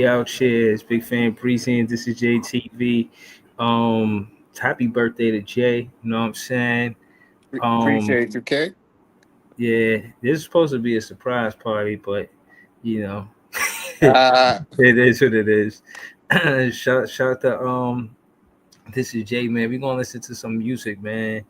out Cheers, big fan precinct. This is JTV. Happy birthday to Jay. You know what I'm saying? Um, Appreciate you, K. yeah, this is supposed to be a surprise party, but you know, it Uh, is what it is. Shout to this is Jay, man. We're gonna listen to some music, man.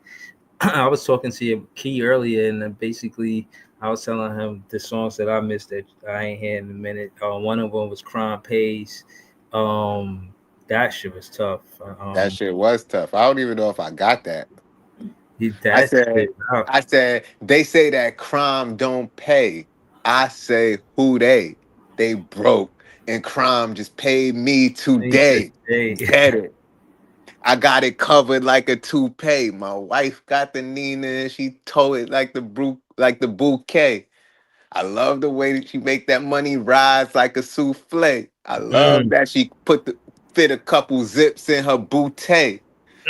I was talking to your Key earlier, and basically I was telling him the songs that I missed that I ain't had in a minute. One of them was Crime Pays. Um, that shit was tough. that shit was tough. I don't even know if I got that. I That said, shit. I, I said, they say that crime don't pay. I say, who they? They broke, and crime just paid me need today. today. Get it? I got it covered like a toupee. My wife got the Nina, and she towed it like the bouquet. I love the way that she make that money rise like a souffle. I love Mm, that she fit a couple zips in her bootay.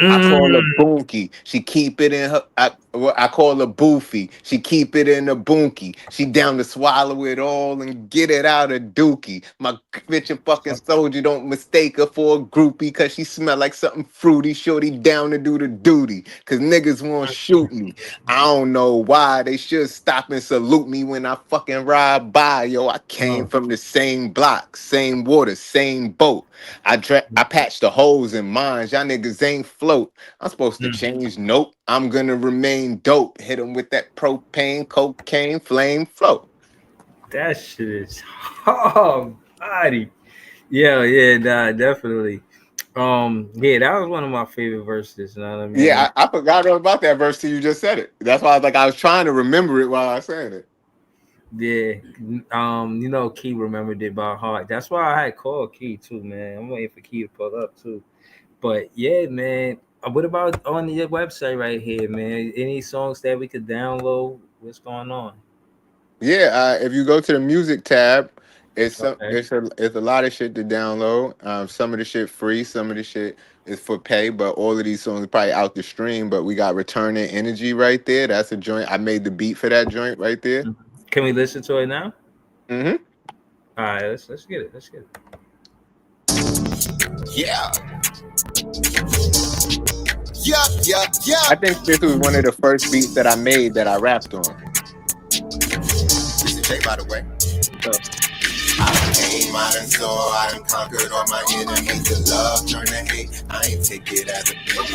I call her mm. Boonky. She keep it in her. I call her Boofy. She keep it in the Boonky. She down to swallow it all and get it out of Dookie. My bitch and fucking soldier don't mistake her for a groupie because she smell like something fruity. Shorty down to do the duty because niggas won't shoot me. I don't know why they should stop and salute me when I fucking ride by. Yo, I came Oh, from the same block, same water, same boat. I patched the holes in mines. Y'all niggas ain't float. I'm supposed to mm. change. Nope. I'm gonna remain dope. Hit them with that propane, cocaine, flame float. That shit is hard body. Yeah, yeah, nah, definitely. Yeah, that was one of my favorite verses. You know what I mean? Yeah, I forgot all about that verse till you just said it. That's why I was trying to remember it while I was saying it. Yeah. Key remembered it by heart. That's why I had called Key too, man. I'm waiting for Key to pull up too. But yeah, man. What about on your website right here, man? Any songs that we could download? What's going on? Yeah, if you go to the music tab, Okay. it's a lot of shit to download. Some of the shit free, some of the shit is for pay, but all of these songs are probably out the stream. But we got Returning Energy right there. That's a joint. I made the beat for that joint right there. Mhm. Can we listen to it now? Hmm. All right, let's get it. Let's get it. Yeah. Yeah, yeah, yeah. I think this was one of the first beats that I made that I rapped on. This is Jay, by the way. So, I came out and saw, I done conquered all my enemies. The love turn to hate, I ain't take it as a bitch.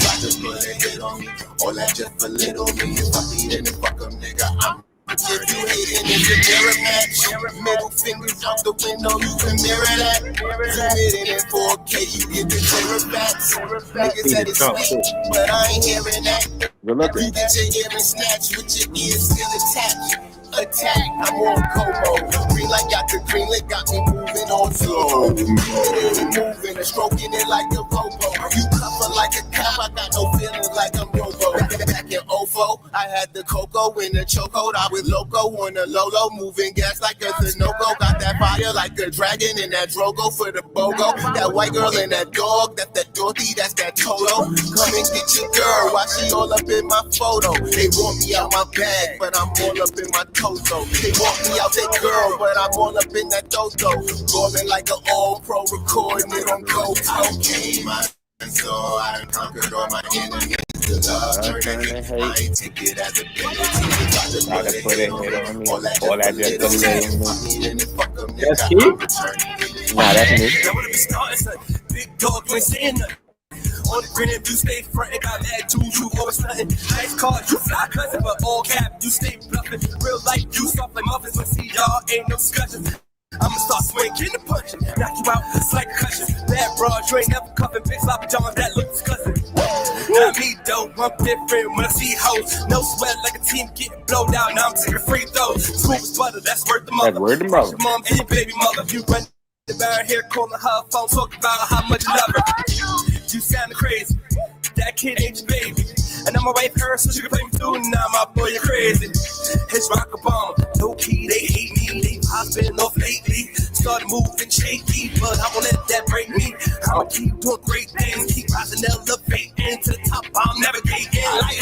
Try to put a hit on me, all that just belittle me. If I beat it, then fuck 'em, nigga, I'm. If you hating, it's a mirror match. Middle fingers out the window, you can mirror that. Zoom it in 4K, you get the clearer facts. Niggas said it's sweet, but I ain't hearing that. Good looking. You get your hearing snatched with your ears still attached. Attack, I'm on Como. Green light got the green lit, got me moving on slow. Moving and stroking it like a robo. You cover like a cop, I got no feeling like I'm Robo. Back in Ofo, I had the cocoa in the chokehold. I was loco on the Lolo, moving gas like a Sunoco. Got that fire like a dragon in that Drogo for the BOGO. That white girl and that dog, that's that Dorothy, that's that Toto. Come and get your girl, why she all up in my photo? They want me out my bag, but I'm all up in my Toto. They want me out that girl, but I'm all up in that Toto. Rolling like an all pro, recording it on GoPro. I came out and saw, I done conquered all my enemies. The love turn to hate, I ain't take it as a ability. Try to put it hit on me. All that just belittle me. that's Key. Nah, that's me. Big dog, you ain't saying nothing. On the grin, if you stay frontin', got mad dudes, you always nothing. Nice car, you fly cousin, but all cap, you stay bluffing. Real life, you soft like muffins, but see y'all ain't no discussion. I'ma start swinging and punching, knock you out, it's like a cushion. Bad broad, you ain't never cuffing, big sloppy John, that looks disgusting. Not me though, I'm different when I see hoes. No sweat like a team getting blowed out, now I'm taking free throws. Smooth as butter, that's worth the mother. That's word to mother. Your mom and your baby mother, you run the bar here, calling her phone, talking about how much you love her. You sounding crazy. That kid ain't your baby. And I'm a wife her, so she can play me too. Now my boy, you're crazy. It's Rock Obama. Low key, they hate me. They popping off lately. Started moving shaky, but I won't let that break me. I'ma keep doing great things. Keep rising, elevating to the top. I'm navigating like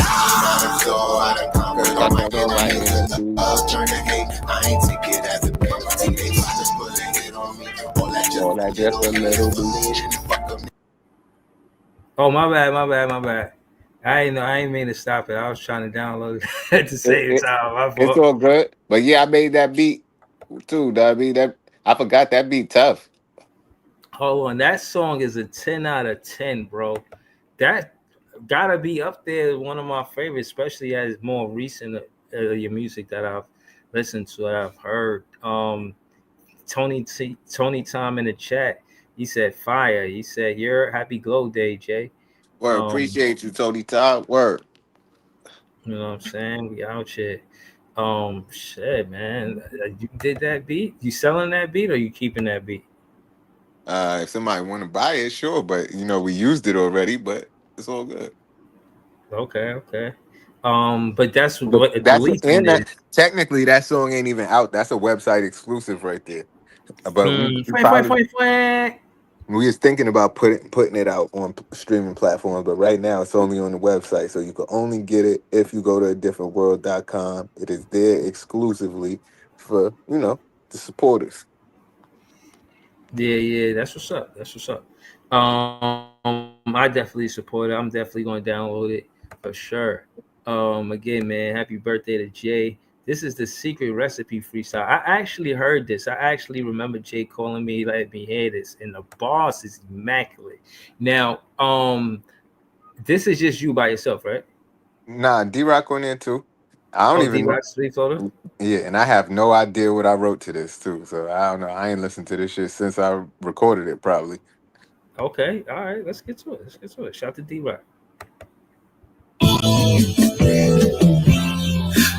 so I done conquered all my enemies. Love turn to hate. I ain't take it as a penalty. They try to put a hit on me. All that just just a little believe. Oh, my bad. I ain't mean to stop it. I was trying to download it at the same time. My It's fault. all good. But yeah, I made that beat too. I forgot that beat tough. Hold on, that song is a 10 out of 10, bro. That gotta be up there, one of my favorites, especially as more recent your music that I've listened to, that I've heard. Tony Tom in the chat, he said fire. He said your happy glow day, Jay. Word, appreciate you, Tony Todd. Word. You know what I'm saying? We out here. Shit, man. You did that beat? You selling that beat or you keeping that beat? If somebody want to buy it, sure. But we used it already. But it's all good. Okay. But that's what technically that song ain't even out. That's a website exclusive right there. But we was thinking about putting it out on streaming platforms, but right now it's only on the website, so you can only get it if you go to adifferentworld.com. It is there exclusively for the supporters. Yeah, that's what's up. I definitely support it. I'm definitely going to download it for sure. Again, man, happy birthday to Jay. This is the secret recipe freestyle. I actually heard this. I actually remember Jay calling me, let me hear this, and the boss is immaculate. Now, this is just you by yourself, right? Nah, D-Rock on there too. I don't even know. Yeah, and I have no idea what I wrote to this too. So I don't know. I ain't listened to this shit since I recorded it, probably. Okay, all right. Let's get to it. Shout to D-Rock.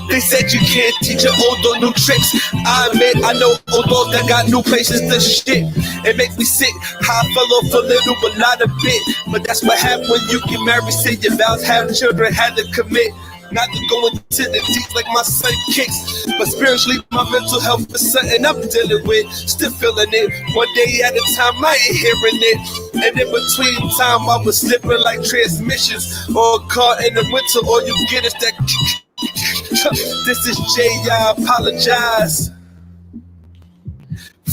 They said you can't teach an old dog new tricks. I admit I know old dogs that got new places to shit. It makes me sick. How I fell off a little but not a bit. But that's what happens when you get married, say your vows, have children, had to commit. Not to go into the deep like my son kicks. But spiritually, my mental health is something I'm dealing with. Still feeling it. One day at a time, I ain't hearing it. And in between time, I was slipping like transmissions. Or a car in the winter, all you get is that. This is Jay, I apologize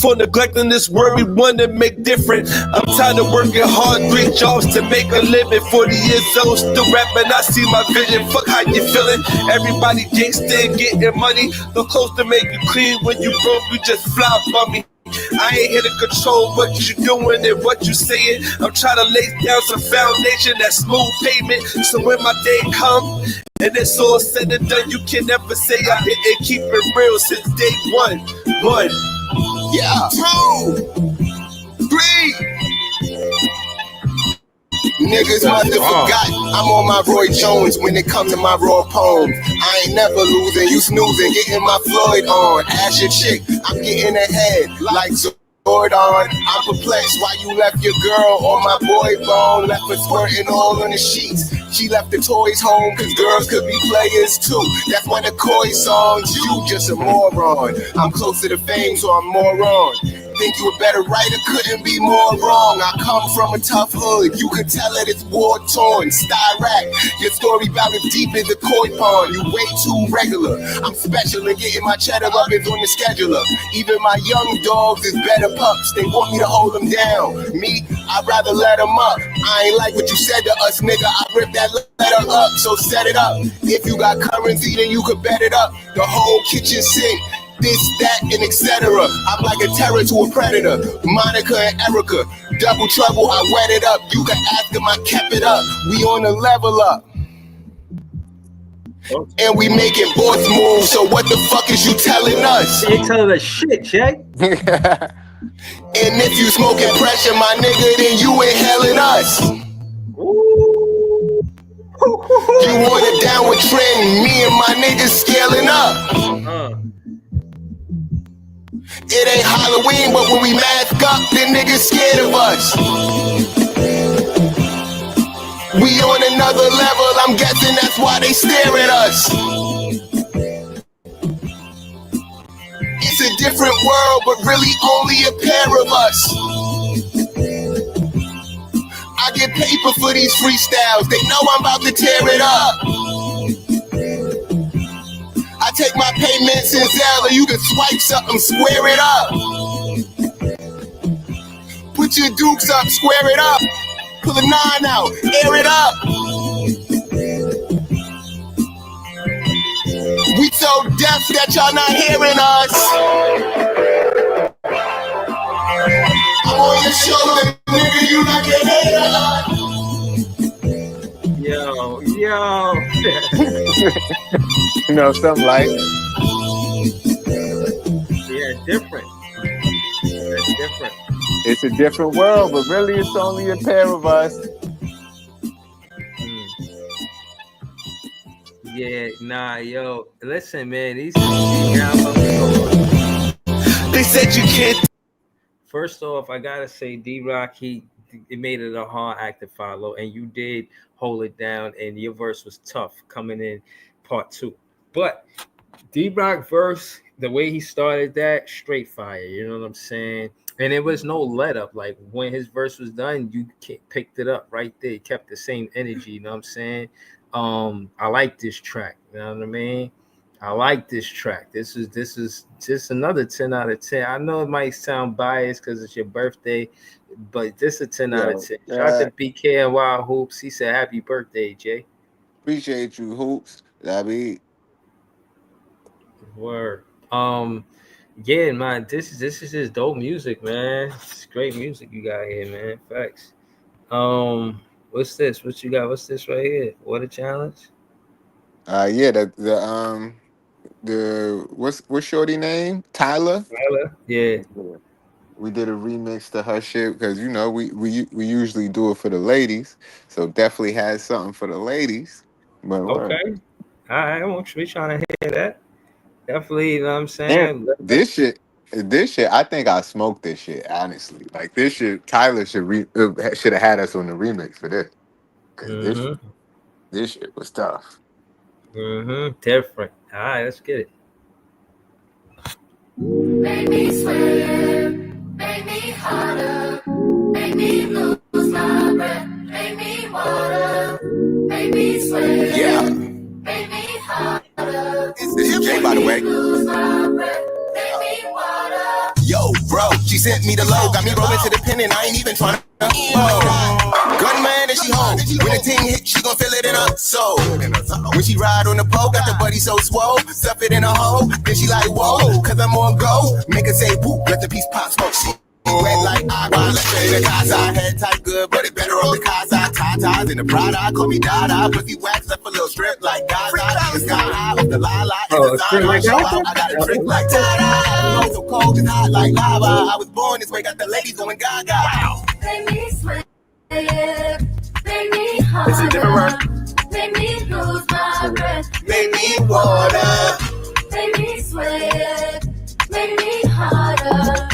for neglecting this word we want to make different. I'm tired of working hard, 3 jobs to make a living. 40 years old, still rapping, I see my vision. Fuck how you feeling? Everybody gangsta and getting money. No clothes to make you clean. When you broke, you just flop on me. I ain't here to control what you doing and what you saying. I'm trying to lay down some foundation, that smooth pavement. So when my day come and it's all said and done, you can never say I didn't keep it real since day one. 1, yeah, 2, 3. Niggas must have forgot I'm on my Roy Jones when it come to my raw poems. I ain't never losing, you snoozing, getting my Floyd on. Ask your chick, I'm getting ahead like Zordon. I'm perplexed why you left your girl on my boy bone. Left her squirting all on the sheets. She left the toys home cause girls could be players too. That's why the Koi songs, you just a moron. I'm closer to fame so I'm moron. Think you a better writer, couldn't be more wrong. I come from a tough hood, you could tell it it's war-torn. Styrac, your story about as deep as a koi pond. You way too regular, I'm special and getting my cheddar up is on the scheduler. Even my young dogs is better pups, they want me to hold them down. Me, I'd rather let them up. I ain't like what you said to us, nigga, I ripped that letter up, so set it up. If you got currency, then you could bet it up. The whole kitchen sink. This, that, and etc. I'm like a terror to a predator. Monica and Erica, double trouble, I wet it up. You can ask them, I kept it up. We on a level up. And we making boss moves, so what the fuck is you telling us? You telling us shit, Jay. And if you smoking pressure, my nigga, then you inhaling us. You want a downward trend, me and my niggas scaling up. It ain't Halloween, but when we mask up, then niggas scared of us. We on another level, I'm guessing that's why they stare at us. It's a different world, but really only a pair of us. I get paper for these freestyles, they know I'm about to tear it up. I take my payments in Zelle, you can swipe something, square it up. Put your dukes up, square it up. Pull the 9 out, air it up. We so deaf that y'all not hearing us. I'm on your shoulder, nigga, you not getting it. Yo. You know, something like. Yeah, different. That's different. It's a different world, but really it's only a pair of us. Yeah, nah, yo. Listen, man, these albums. They said you can't. First off, I gotta say, D-Rock, it made it a hard act to follow, and you did hold it down, and your verse was tough coming in part 2. But D-Rock verse, the way he started that, straight fire. You know what I'm saying? And there was no let up. Like when his verse was done, you picked it up right there. It kept the same energy. You know what I'm saying? I like this track. You know what I mean? I like this track. This is just another 10 out of 10. I know it might sound biased because it's your birthday, but this is a 10 out of 10. Shout out to BK and Wild Hoops. He said happy birthday, Jay. Appreciate you, Hoops. I mean, word. Yeah, man, this is just dope music, man. It's great music you got here, man. Facts. What's this? What you got? What's this right here? What a challenge? Yeah, the what's shorty name? Tyler. Yeah. We did a remix to her shit because you know we usually do it for the ladies, so definitely had something for the ladies. But okay, all right, we trying to hear that. Definitely, you know what I'm saying? And this shit, I think I smoked this shit, honestly. Like this shit, Tyler should have had us on the remix for this. Cause this shit was tough. Different. All right, let's get it. Make me sweat, make me harder, make me lose my breath, make me water, make me sweat, Yeah. make me harder. This is Jay, by the way. Lose my breath, make me water. Yo, bro, she sent me the low, got me rolling to the pin, and I ain't even trying to. Gunman and she home. When the ting hit, she gon' feel it in her soul. When she ride on the pole, got the buddy so swole. Stuff it in a hole, then she like, whoa, cause I'm on go. Make her say, whoop, let the piece pop, smoke shit. Wet like agua, let's say the casa. Head tight good, but it better on the casa. Tatas in the Prada, call me Dada. Pussy wax left a little strip like Gaza. The sky high off the la-la. I got a trick like Tada. So cold and hot like lava. I was born this way, got the ladies going gaga. Make me sweat, make me harder. It's a different word. Make me lose my breath. Make me water. Make me sweat, make me harder.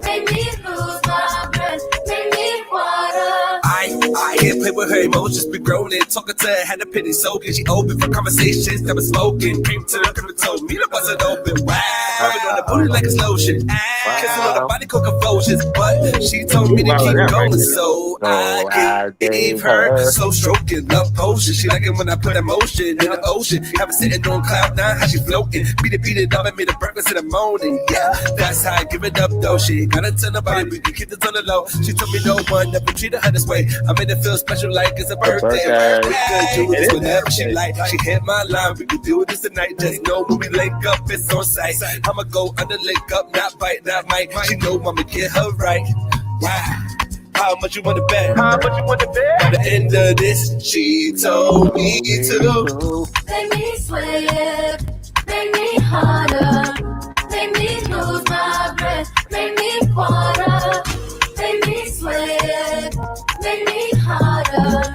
Make me lose my breath. Make me water. I can't play with her emotions, be groaning. Talking to her, had a pity soaking. She open for conversations, never smoking. Cream to the crib, told me that wasn't open. Wow, on the booty like it's lotion. Kissing on the body, cook convulsions. But she told me to keep going, so I gave her slow stroking, love potion. She like it when I put emotion in the ocean. Have her sitting on cloud nine, how she floating. Beat it up and made a breakfast in the morning. Yeah, that's how I give it up though. She ain't gotta tell nobody, we can keep this on the low. She told me no one never treated her this way. I made it feel special like it's a birthday. We could do this whenever she like. She hit my line, we could do this tonight. Just know when we link up, it's on sight. I'ma go under, link up, not bite, not might. She know I'ma get her right. Wow. How much you wanna bet? How much you wanna bet? At the end of this, she told me to. Make me sweat, make me harder. Make me lose my breath. Make me water. Make me sweat, make me harder.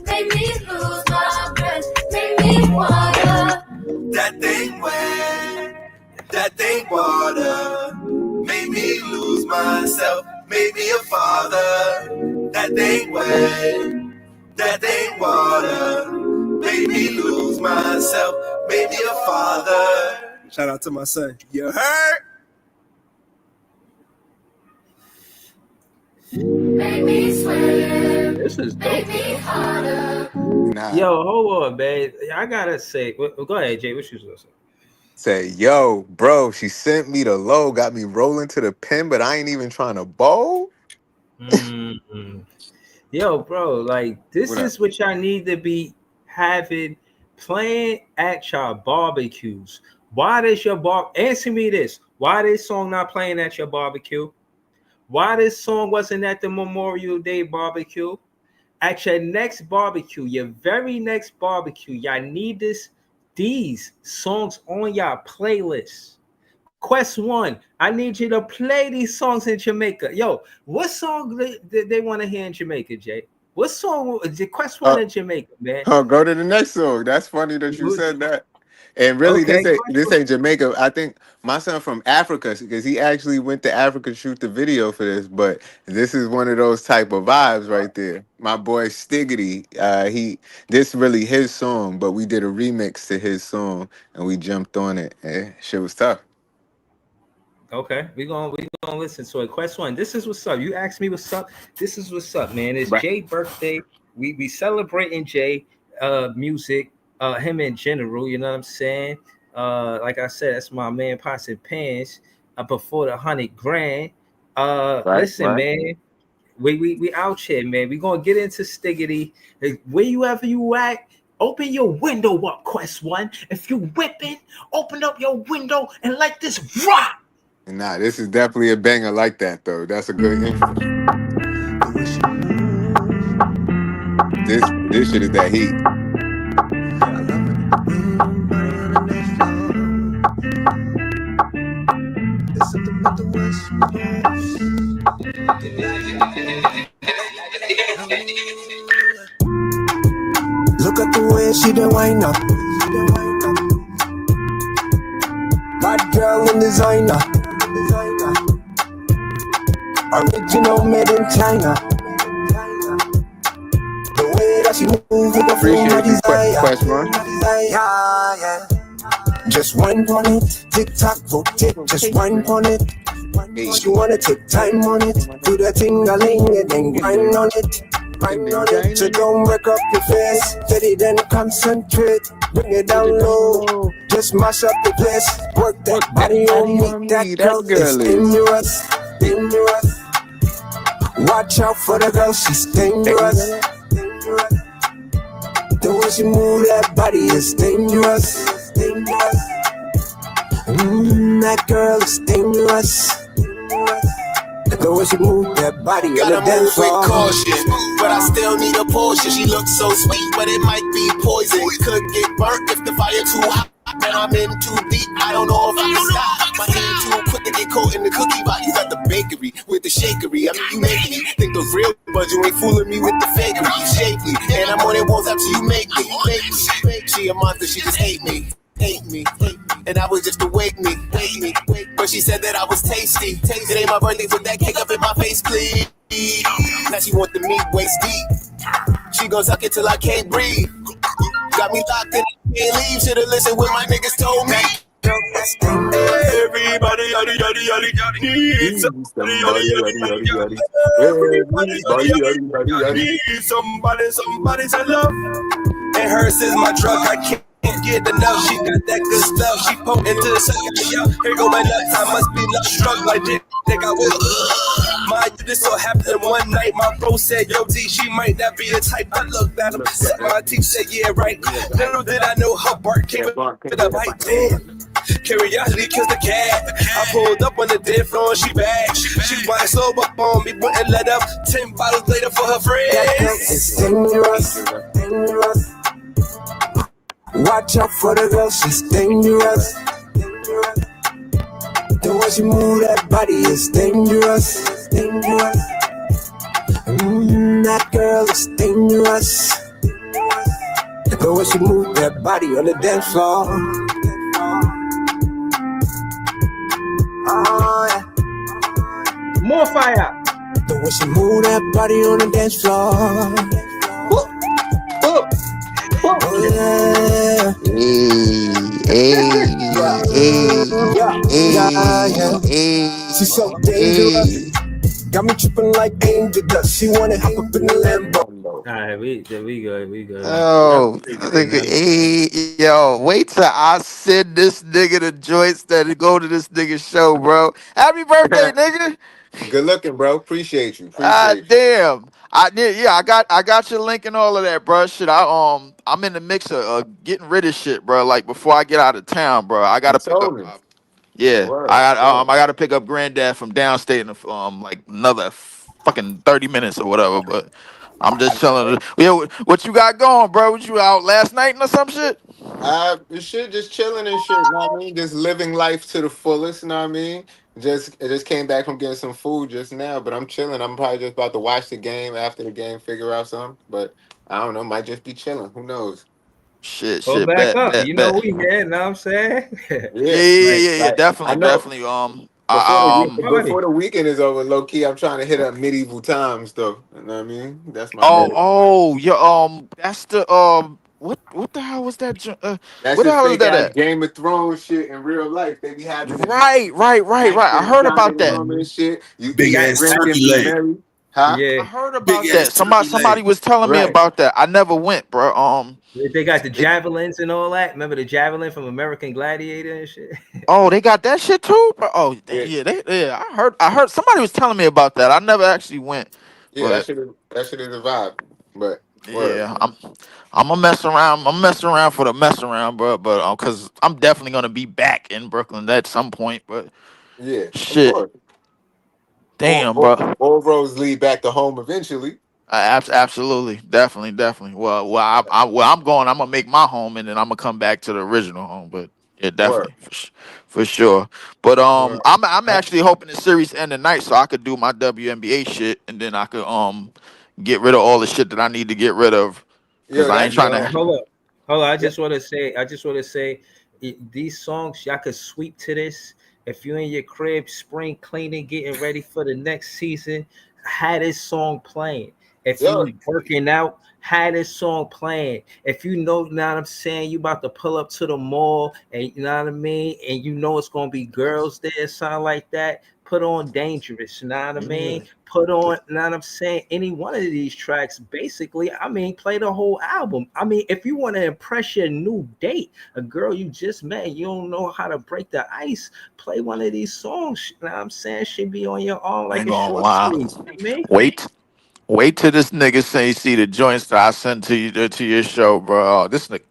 Make me lose my breath. Make me water. That thing wet, that thing water. Made me lose myself, made me a father. That thing wet, that thing water. Made me lose myself, made me a father. Shout out to my son. You heard? Make me sweat. This is dope. Make me harder. Nah. Yo, hold on, man. I gotta say, go ahead, Jay. What you gonna say? Say, yo, bro, she sent me the low, got me rolling to the pin, but I ain't even trying to bowl. Mm. Yo, bro, like this What up? is what y'all need to be having playing at your barbecues. Why does your answer me this? Why this song not playing at your barbecue? Why this song wasn't at the Memorial Day barbecue? At your next barbecue, your very next barbecue, y'all need these songs on your playlist. Quest one, I need you to play these songs in Jamaica. Yo, what song they want to hear in Jamaica, Jay? What song? Quest one Uh, in Jamaica, man. oh, go to the next song. That's funny that you said that. And really, Okay, this ain't Jamaica. I think my son from Africa because he actually went to Africa to shoot the video for this. But this is one of those type of vibes right there. My boy Stiggity, this really his song, but we did a remix to his song and we jumped on it. Shit was tough. okay, we gonna listen to it. Quest one, this is what's up. You asked me what's up. This is what's up, man. It's Right. Jay birthday. We celebrating Jay music, him in general. You know what I'm saying? Like I said, that's my man, Pots and Pans. Before the 100 grand. Right, Listen, right. man. We out here, man. We gonna get into Stiggity. Where you ever you at, open your window up, Quest One. If you whipping, open up your window and let this rock. Nah, this is definitely a banger like that though. That's a good intro. This shit is that heat. Look at the way she done wind up. Bad girl in designer. Original made in China. The way that she move with the flow, my Appreciate you, desire. Quest One. Yeah, yeah. Just wine on it, tick tock, rotate. Just wine on it. She wanna take time on it, do the ting-a-ling and then grind on it. Grind on it, so don't break up your face. Steady then concentrate, bring it down low. Just mash up the place, work that body on me. That girl is dangerous, dangerous. Watch out for the girl, she's dangerous. The way she move that body is dangerous, dangerous. That girl is dangerous. The way she move that body on the Gotta dance move with floor. caution, but I still need a portion. She looks so sweet, but it might be poison. Could get burnt if the fire too hot. And I'm in too deep, I don't know if I can stop. My hand too quick to get caught in the cookie box at the bakery with the shakery. I mean, you make me think the real, but you ain't fooling me with the fakery. You shake me, and I'm on it once after you make me. She a monster, she just hate me. Hate me, and I was just to wake me. But she said that I was tasty. It ain't my birthday, put that cake up in my face, please. Now she want the meat waist deep. She gon' suck it till I can't breathe. Got me locked in, can't leave. Should've listened what my niggas told me. Everybody, yaddy, yaddy, yaddy, yaddy, needs somebody, yaddy, yaddy, yaddy, yaddy. Everybody, yaddy, yaddy, yaddy, yaddy, needs somebody, somebody to love. And hers is my drug, I can't get enough. She got that good stuff. She potent to the second. Yo, here go my nuts. I must be love struck like this. Think I will. My this so happened one night. My bro said, Yo, D, she might not be the type. I looked at him. Said my teeth said, Yeah, right. Little did I know her bark came with a bite. Damn. Curiosity kills the cat. I pulled up on the dead floor and she back. She wanted slow up on me, wouldn't let up. 10 bottles later for her That girl friends. is dangerous, dangerous. Watch out for the girl, she's dangerous. The way she move that body is dangerous, dangerous. That girl is dangerous. The way she move that body on the dance floor. Oh yeah. More fire. The way she move that body on the dance floor. Oh yeah. She's so dangerous. Got me tripping like angel dust. She wanna hop up in the Lambo. All right, we good. Oh, nigga, yo, wait till I send this nigga the joints that go to this nigga's show, bro. Happy birthday, nigga. Good looking, bro. Appreciate you. Ah, Appreciate you. damn. I got your link and all of that, bro. Shit, I'm in the mix of getting rid of shit, bro. Like before I get out of town, bro, I You gotta pick up. told me. Yeah, Word. Word. I gotta pick up Granddad from downstate in like another fucking 30 minutes or whatever. But I'm just chilling. Yeah, what you got going, bro? What you out last night or some shit? This shit just chilling and shit, you know what I mean? Just living life to the fullest, you know what I mean? I just came back from getting some food just now, but I'm chilling. I'm probably just about to watch the game after the game, figure out something. But I don't know, might just be chilling. Who knows? Go Shit, back bet, up. bet, You know bet. we here. Know what I'm saying? Yeah, Yeah, yeah, like yeah, yeah. like I Definitely, know definitely. Party. before the weekend is over, low key, I'm trying to hit up medieval times though. You know what I mean? That's my goal. Yeah. That's the what the hell was that? That's Where the just hell is fake that ass at? Game of Thrones shit in real life. They be having the Right. nights I in the heard about dining that. room and shit. You Big eat, Got ass drink, and turkey be leg. merry. Huh? yeah. I heard Big about ass that. turkey Somebody leg. was telling me Right. about that. I never went, bro. They got the It, javelins and all that. Remember the javelin from American Gladiator and shit? oh, they got that shit too, bro. Oh, Yeah. yeah. I heard somebody was telling me about that. I never actually went, Yeah, but that shit is a vibe. But word. yeah, I'm gonna mess around. I'm messing around for the mess around, bro. But cause I'm definitely gonna be back in Brooklyn at some point. But Yeah, of shit, course. damn, bro. All roads lead back to home eventually. Absolutely, definitely. Well, I'm going. I'm gonna make my home, and then I'm gonna come back to the original home. But yeah, Word. definitely for sure. But Well, I'm actually hoping the series end tonight, so I could do my WNBA shit, and then I could get rid of all the shit that I need to get rid of, because Yo, I ain't that's trying yo, to. hold on. yeah. I just want to say, these songs y'all could sweep to this. If you in your crib, spring cleaning, getting ready for the next season, had this song playing. If Yo, you working out, had this song playing. If you know what I'm saying, you about to pull up to the mall, and you know what I mean, and you know it's gonna be girls there, something like that. Put on Dangerous, you know what I mean? Put on, you know what I'm saying? Any one of these tracks, basically, I mean, play the whole album. I mean, if you want to impress your new date, a girl you just met, you don't know how to break the ice, play one of these songs. You know what I'm saying? Should be on your arm I like ain't a gonna short lie. sleeve. You know what I mean? Wait till this nigga say see the joints that I sent to you to your show, bro. Oh, this nigga,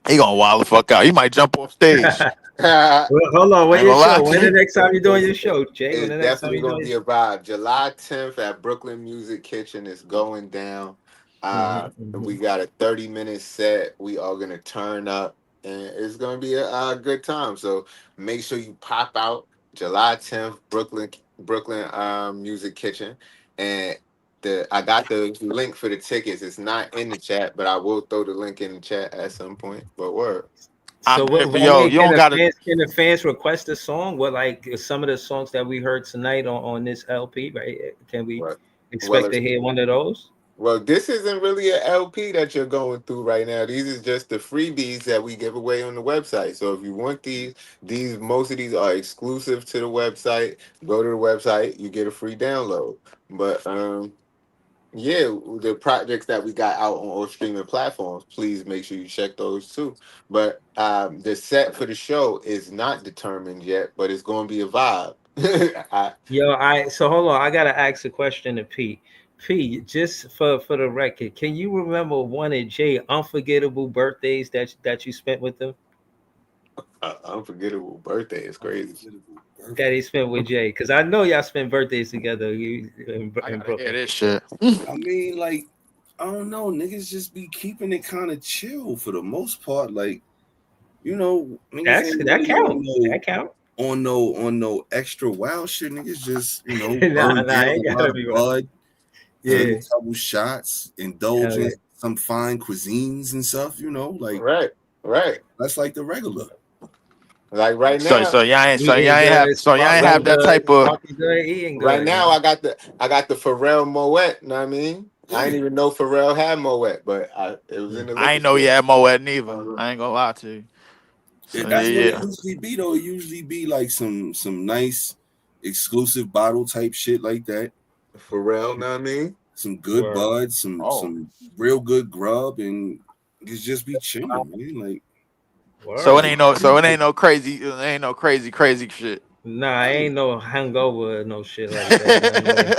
he gonna wild the fuck out. He might jump off stage. Well, hold on. I When ain't your gonna lie show? to When the you. next time you're doing it's, your show, Jay? When it's the next time definitely you're gonna doing be a vibe. July 10th at Brooklyn Music Kitchen is going down. We got a 30-minute set. We are gonna turn up, and it's gonna be a good time. So make sure you pop out July 10th, Brooklyn Music Kitchen, and I got the link for the tickets. It's not in the chat, but I will throw the link in the chat at some point. But word. So But I yo, mean, you don't gotta. can the fans request a song? What like some of the songs that we heard tonight on this LP, right? Can we What? expect Well, to hear one of those? Well, this isn't really an LP that you're going through right now. These is just the freebies that we give away on the website. So if you want these most of these are exclusive to the website. Go to the website, you get a free download. But yeah, the projects that we got out on all streaming platforms, please make sure you check those too. But the set for the show is not determined yet, but it's going to be a vibe. Yo, so hold on. I gotta ask a question to P. P, just for the record, can you remember one of Jay unforgettable birthdays that you spent with them? Unforgettable birthday is crazy. Unforgettable That birthday. he spent with Jay? Because I know y'all spent birthdays together I in gotta hear Brooklyn. this shit. I mean, like, I don't know, niggas just be keeping it kind of chill for the most part. Like, niggas ain't That really count. That count. on no extra wild shit. Niggas just, Nah, burn nah, down ain't a lot gotta of be right. bud, had Yeah. a couple shots, indulge Hell in yeah. some fine cuisines and stuff, like Right. that's like the regular. Like right So now. so y'all ain't so y'all Eating ain't have good, so y'all ain't smoking have that good, type of. smoking good, eating Right good. You now, know. I got the Pharrell Moet. Know what I mean? I Yeah. didn't even know Pharrell had Moet, but it was in the I liquor ain't know you store. had Moet neither. I ain't gonna lie to you. Yeah, So yeah, that's what it yeah. usually be though. It usually be like some nice exclusive bottle type shit like that. Pharrell, know what I mean? Some good Word. buds, Oh, some real good grub, and just be chilling, man. Like So it Word. ain't no crazy crazy shit. Nah, I ain't no hangover or no shit like that. You know what I mean?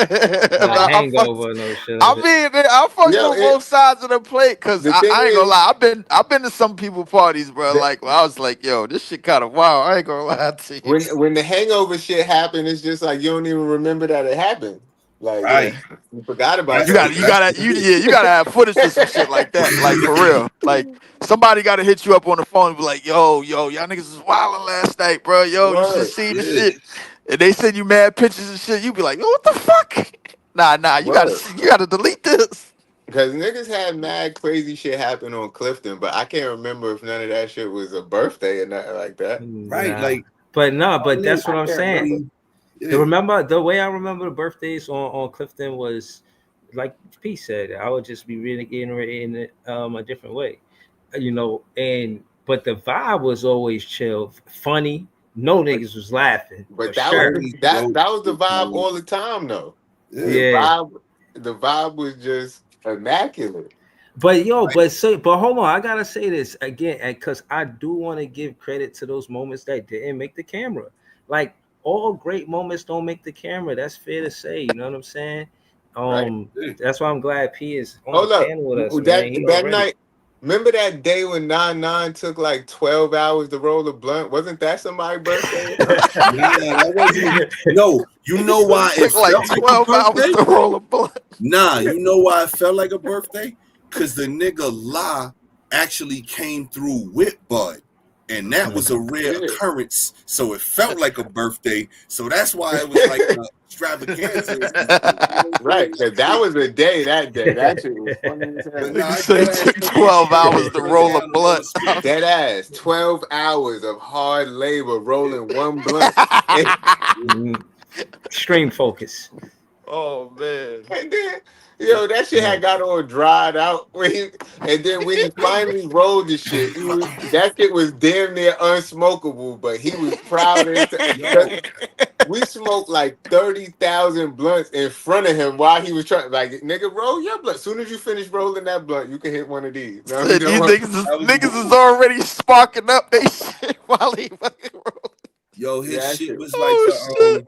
Not a I fuck. hangover or no shit I like that. mean, I fucks Yo, with both sides of the plate because the thing I ain't gonna is, lie. I've been to some people parties, bro. that Like I was like, yo, this shit kind of wild. I ain't gonna lie to you. when the hangover shit happened, it's just like you don't even remember that it happened. Like Right. you forgot about That's You that got the you shit. that's gotta the you shit. yeah, you gotta have footage of some shit like that. Like for real. Like somebody gotta hit you up on the phone and be like, yo, y'all niggas was wilding last night, bro. Yo, you should Word, see the Yeah. shit. And they send you mad pictures and shit. You be like, yo, what the fuck? Nah, word. you gotta delete this. Because niggas had mad crazy shit happen on Clifton, but I can't remember if none of that shit was a birthday or nothing like that. Right. Nah, Like but no, but niggas that's what I I'm can't saying. remember. really- yeah. The way I remember the birthdays on Clifton was like P said. I would just be renegading it in a different way, you know. And but the vibe was always chill, funny. No But niggas was laughing for but that was sure. the Always that was the dope. vibe all the time though. Yeah. The Yeah, vibe was just immaculate. but yo, Right. but hold on, I gotta say this again, because I do want to give credit to those moments that didn't make the camera. Like all great moments don't make the camera. That's fair to say. You know what I'm saying? Right. Yeah. That's why I'm glad P is on the Hold up. panel with us, That man. He that already. night, remember that day when 9-9 took like 12 hours to roll a blunt? Wasn't that somebody's birthday or something? Nah, that wasn't. No, you know why it Took like felt like a 12 hours birthday? to roll a blunt. Nah, you know why it felt like a birthday? Cause the nigga La actually came through with Bud. And that was a rare Yeah. occurrence. So it felt like a birthday. So that's why it was like a extravaganza. You know what I'm Right. saying? 'Cause that was a day that day. That shit was funny as hell. But nah, Nigga it said dead it ass took took 12 12 hours hours to to break roll a down the roll blunt. of spliff. Dead ass. 12 hours of hard labor rolling one blunt. Mm, Extreme focus. Oh man. And then, yo, that shit had got all dried out. And then when he finally rolled the shit, that shit was damn near unsmokable, but he was proud of it. Yo, We smoked like 30,000 blunts in front of him while he was trying, like, nigga, roll your blunt. As soon as you finish rolling that blunt, you can hit one of these. No, you Said don't these want. that was the niggas is move. already sparking up they shit while he fucking roll. Yo, his Yeah, that shit shit. was like Oh shit.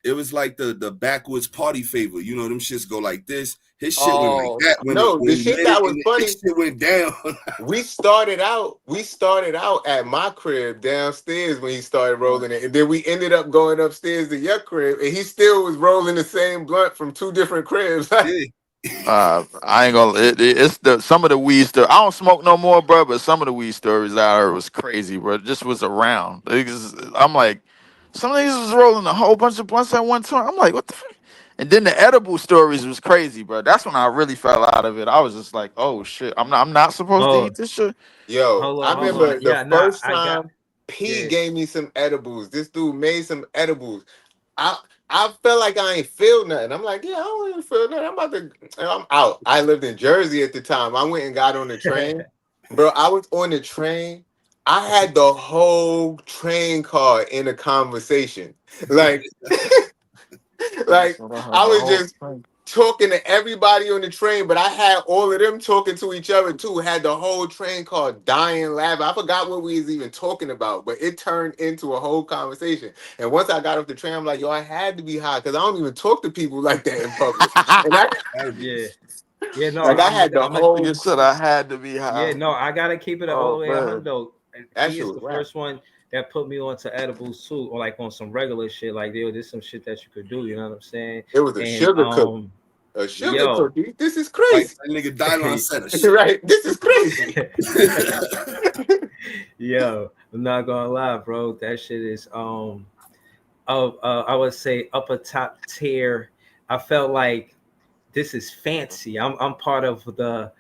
it was like the backwoods party favor. You know, them shits go like this. His shit went like Oh that No, when the he shit lit it, that was and funny. his shit went down. We started out at my crib downstairs when he started rolling it, and then we ended up going upstairs to your crib, and he still was rolling the same blunt from two different cribs. Yeah. I ain't gonna. It's the some of the weed stories. I don't smoke no more, bro. But some of the weed stories I heard was crazy, bro. It just was around. I'm like, some niggas was rolling a whole bunch of blunts at one time. I'm like, what the fuck? And then the edible stories was crazy, bro. That's when I really fell out of it. I was just like, oh shit, I'm not supposed to Oh, eat this shit. Yo, hold I on, hold on. remember the Yeah, nah, first I got. time P Yeah. gave me some edibles. This dude made some edibles. I I felt like I ain't feel nothing. I'm like, yeah, I don't even feel nothing. I'm out. I lived in Jersey at the time. I went and got on the train. Bro, I was on the train. I had the whole train car in a conversation. Like, like I was just talking to everybody on the train, but I had all of them talking to each other too. Had the whole train car dying laughing. I forgot what we was even talking about, but it turned into a whole conversation. And once I got off the train, I'm like, yo, I had to be high because I don't even talk to people like that in public. And Yeah. Yeah, no, I had the I'm a, whole. Nigga said I had to be high. yeah, no, I gotta keep it all Oh the way man. 100. And That he shit is was the whack. first one that put me onto edibles too, or like on some regular shit. Like, yo, there's some shit that you could do. You know what I'm saying? It was a And sugar cookie. A sugar yo, cookie. This is Like crazy. that nigga Dylon said a shit. Right? This is crazy. yo, I'm not gonna lie, bro. That shit is I would say upper top tier. I felt like this is fancy. I'm part of the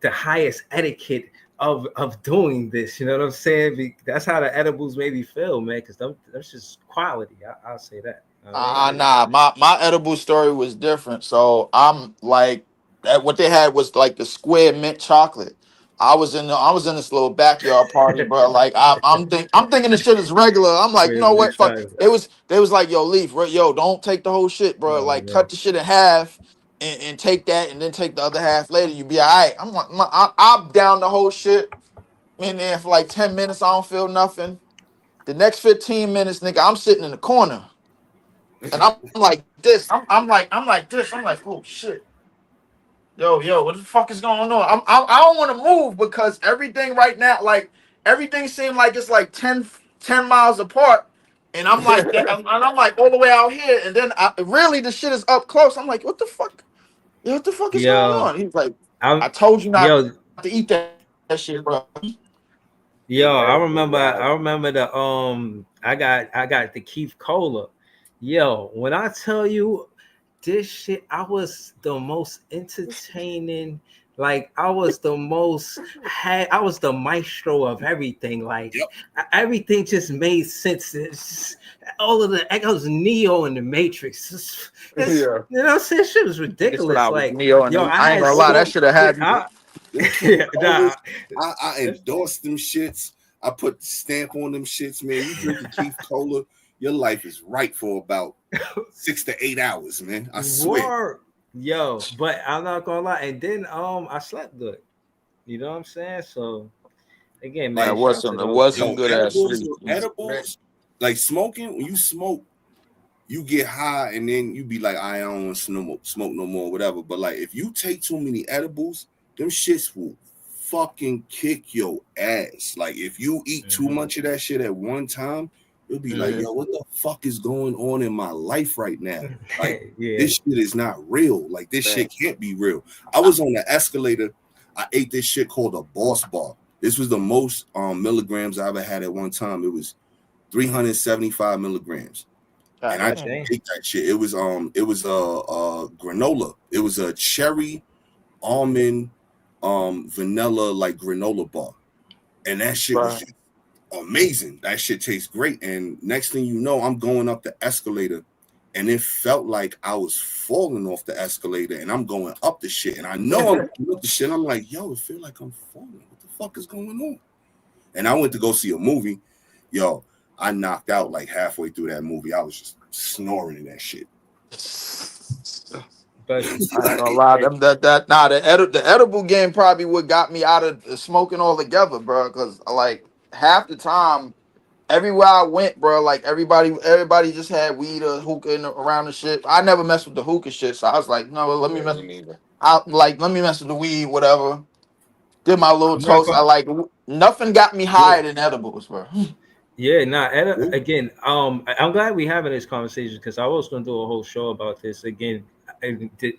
highest etiquette of doing this. You know what I'm saying? That's how the edibles made me feel, man. Because that's just quality. I'll say that. You know what I mean? Nah. My edible story was different. So I'm like that. What they had was like the square mint chocolate. I was in this little backyard party, bro. Like I'm thinking the shit is regular. I'm like, you Square know mint what? Fuck. chocolate. They was like, yo, Leaf, right? Yo, don't take the whole shit, bro. Oh Like man. cut the shit in half and take that and then take the other half later. You be all right. I'm like, I'm down the whole shit. In there for like 10 minutes. I don't feel nothing. The next 15 minutes, nigga, I'm sitting in the corner. And I'm like this. I'm like this. I'm like, oh shit. Yo, what the fuck is going on? I don't want to move because everything right now, like everything seemed like it's like 10 miles apart. And I'm like, I'm like all the way out here. And then really the shit is up close. I'm like, what the fuck? Yo, what the fuck is going Yo, on? He's like, I'm I told you not yo, to eat that shit, bro. yo, I remember the I got the Keith Cola. Yo, when I tell you this shit, I was the most entertaining. Like I was the maestro of everything. Like everything just made sense. All of the echoes, Neo and the Matrix. You know what I'm saying? Shit was ridiculous. Like Neo and I ain't gonna lie, that should have had you. I endorsed them shits. I put the stamp on them shits, man. You drink the Keith Cola, your life is right for about 6 to 8 hours, man. I swear. Yo, but I'm not gonna lie. And then I slept good. You know what I'm saying? So again, man, it was some good ass edibles. Like smoking, when you smoke, you get high and then you be like, I don't want to smoke no more, whatever. But like if you take too many edibles, them shits will fucking kick your ass. Like if you eat too much of that shit at one time, you'll be like, yo, what the fuck is going on in my life right now? Like this shit is not real. Like this shit can't be real. I was on the escalator. I ate this shit called a Boss Bar. This was the most milligrams I ever had at one time. It was 375 milligrams. And I ate that shit. It was granola. It was a cherry almond vanilla like granola bar. And that shit was just amazing. That shit tastes great. And next thing you know, I'm going up the escalator and it felt like I was falling off the escalator and I'm going up the shit. And I know I'm going up the shit. I'm like, yo, it feel like I'm falling. What the fuck is going on? And I went to go see a movie. Yo, I knocked out like halfway through that movie. I was just snoring in that shit. But I ain't gonna lie, the edible game probably what got me out of smoking altogether, bro. Because like half the time, everywhere I went, bro, like everybody just had weed or hookah around the shit. I never messed with the hookah shit, so I was like, no, let me mess with the weed, whatever. Did my little toast. I like nothing got me higher than edibles, bro. Yeah, again, I'm glad we're having this conversation because I was going to do a whole show about this. Again,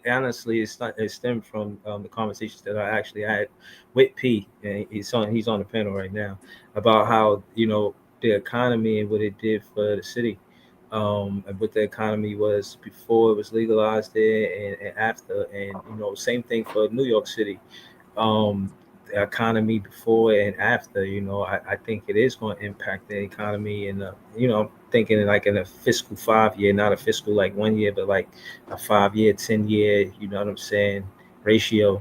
honestly, it stemmed from the conversations that I actually had with P, and he's on the panel right now, about how, you know, the economy and what it did for the city, and what the economy was before it was legalized there and after, and, you know, same thing for New York City. The economy before and after, you know, I think it is going to impact the economy, and you know, I'm thinking like in a fiscal 5 year, not a fiscal like 1 year, but like a 5 year, 10 year, you know what I'm saying, ratio.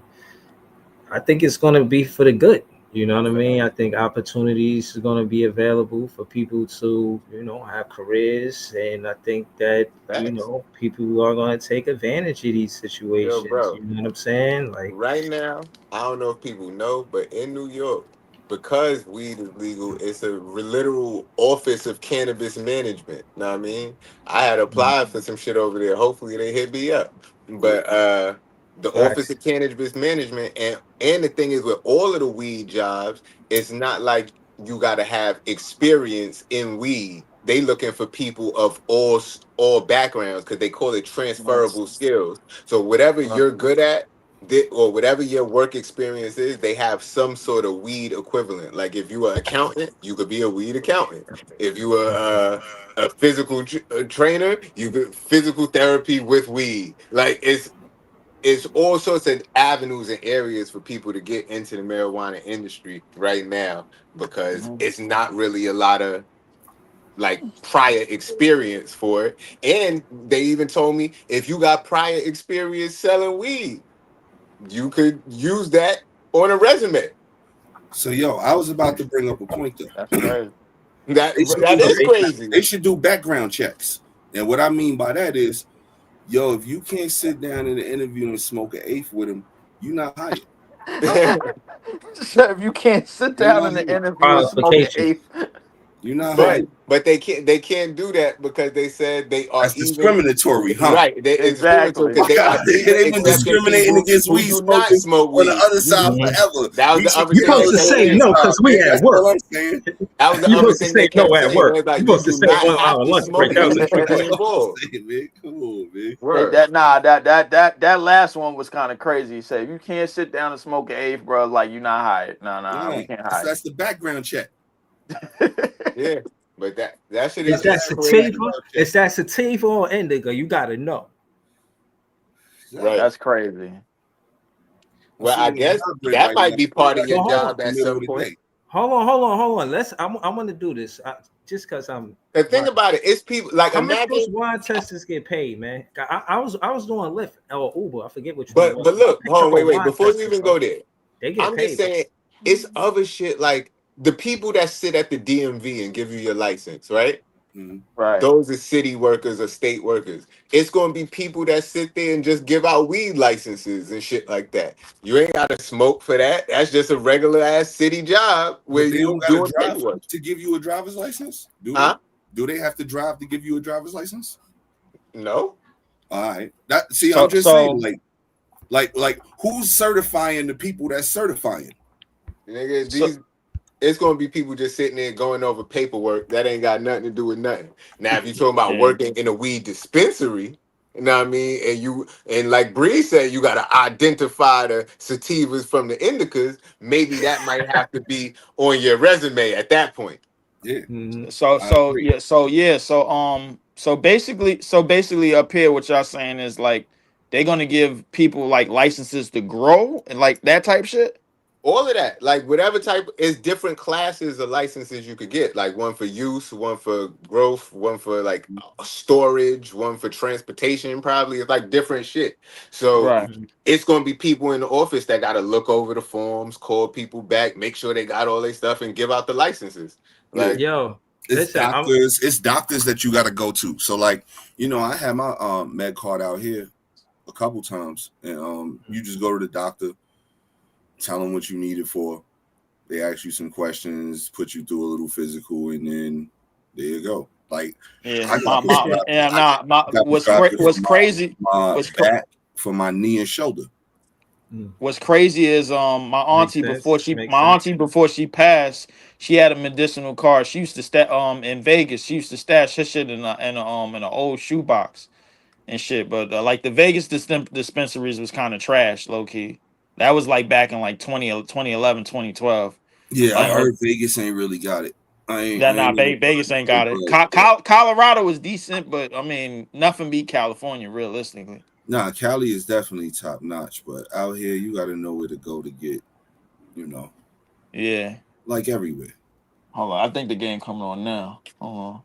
I think it's going to be for the good. You know what I mean? I think opportunities are going to be available for people to, you know, have careers. And I think that, you know, people are going to take advantage of these situations. bro. You know what I'm saying? Like Right now, I don't know if people know, but in New York, because weed is legal, it's a literal office of cannabis management. Know what I mean? I had applied for some shit over there. Hopefully they hit me up. But the office of cannabis management, and the thing is with all of the weed jobs, it's not like you got to have experience in weed. They looking for people of all backgrounds because they call it transferable skills. So whatever you're good at, or whatever your work experience is, they have some sort of weed equivalent. Like if you are an accountant, you could be a weed accountant. If you are a physical trainer, you could physical therapy with weed. Like it's all sorts of avenues and areas for people to get into the marijuana industry right now, because it's not really a lot of like prior experience for it. And they even told me if you got prior experience selling weed, you could use that on a resume. So yo, I was about to bring up a point though. That's crazy. That is crazy. They should do background checks. And what I mean by that is, yo, if you can't sit down in an interview and smoke an eighth with him, you're not hired. If you can't sit down in the interview and smoke an eighth. You're not high. But they can't do that because they said they are That's even discriminatory, huh? right. It's discriminatory because they are even They've been accepting discriminating people against who weed do not smokers smoke on the weed. other side Mhm. forever. That was We the should other be You're thing on they supposed to the kept say saying. no side, because we man. at That's work. all I'm saying. That was the You're other supposed to thing say they kept no at saying. It work. was like You're you supposed to do say not on have our to lunch break. smoke That was a weed to trick be question. involved. Man. Come on, man. Word. That last one was kind of crazy. He said, "You can't sit down and smoke an eighth, bro. Like you're not high. No, we Yeah, can't hide that's the background check. it." Yeah, but that shit is Is that just crazy. sativa? Is that sativa or indica? You gotta know. Right. That's crazy. Well, I sitting in guess hybrid that right might now. be part of your Well, hold on. job at Middle some of the point. day. Hold on. I'm gonna do this just because I'm. And think about it, it's people like How much imagine. those wine testers get paid, man? I was doing Lyft or Uber. I forget which one. But look, I picked hold on, up a wait. wine Before you tester, even bro. go there, They get I'm just paid, bro. saying it's other shit like the people that sit at the DMV and give you your license, right? Mhm. Right. Those are city workers or state workers. It's gonna be people that sit there and just give out weed licenses and shit like that. You ain't gotta smoke for that. That's just a regular ass city job where But they don't you got to doing drive paperwork. to give you a driver's license? Do they? Huh? Do they have to drive to give you a driver's license? No. All right. That see, So- I'm just so- saying, like, who's certifying the people that's certifying? Nigga, So- these it's gonna be people just sitting there going over paperwork that ain't got nothing to do with nothing. Now, if you're talking about Yeah. working in a weed dispensary, you know what I mean, and like Bree said, you gotta identify the sativas from the indicas. Maybe that might have to be on your resume at that point. Yeah. Mhm. So basically up here what y'all saying is like they're gonna give people like licenses to grow and like that type shit. All of that, like whatever type, is different classes of licenses you could get. Like one for use, one for growth, one for like storage, one for transportation. Probably it's like different shit. So Right. it's gonna be people in the office that gotta look over the forms, call people back, make sure they got all their stuff, and give out the licenses. Like, Yo, It's listen, doctors. It's doctors that you got to go to. So, like, I had my med card out here a couple times, and you just go to the doctor, tell them what you need it for. They ask you some questions, put you through a little physical, and then there you go. Like, Yeah. I got What's prescribed crazy my what's back for my knee and shoulder. What's crazy is my auntie sense. before she Makes my sense. auntie before she passed, she had a medicinal card. She used to in Vegas. She used to stash her shit in an old shoebox and shit. But like the Vegas dispensaries was kind of trash, low key. That was like back in like 2011, 2012. Yeah, I Like, heard Vegas ain't really got it. Vegas ain't got it. Colorado was decent, but I mean nothing beat California realistically. Nah, Cali is definitely top notch, but out here you got to know where to go to get, Yeah. like everywhere. Hold on, I think the game coming on now. Hold on.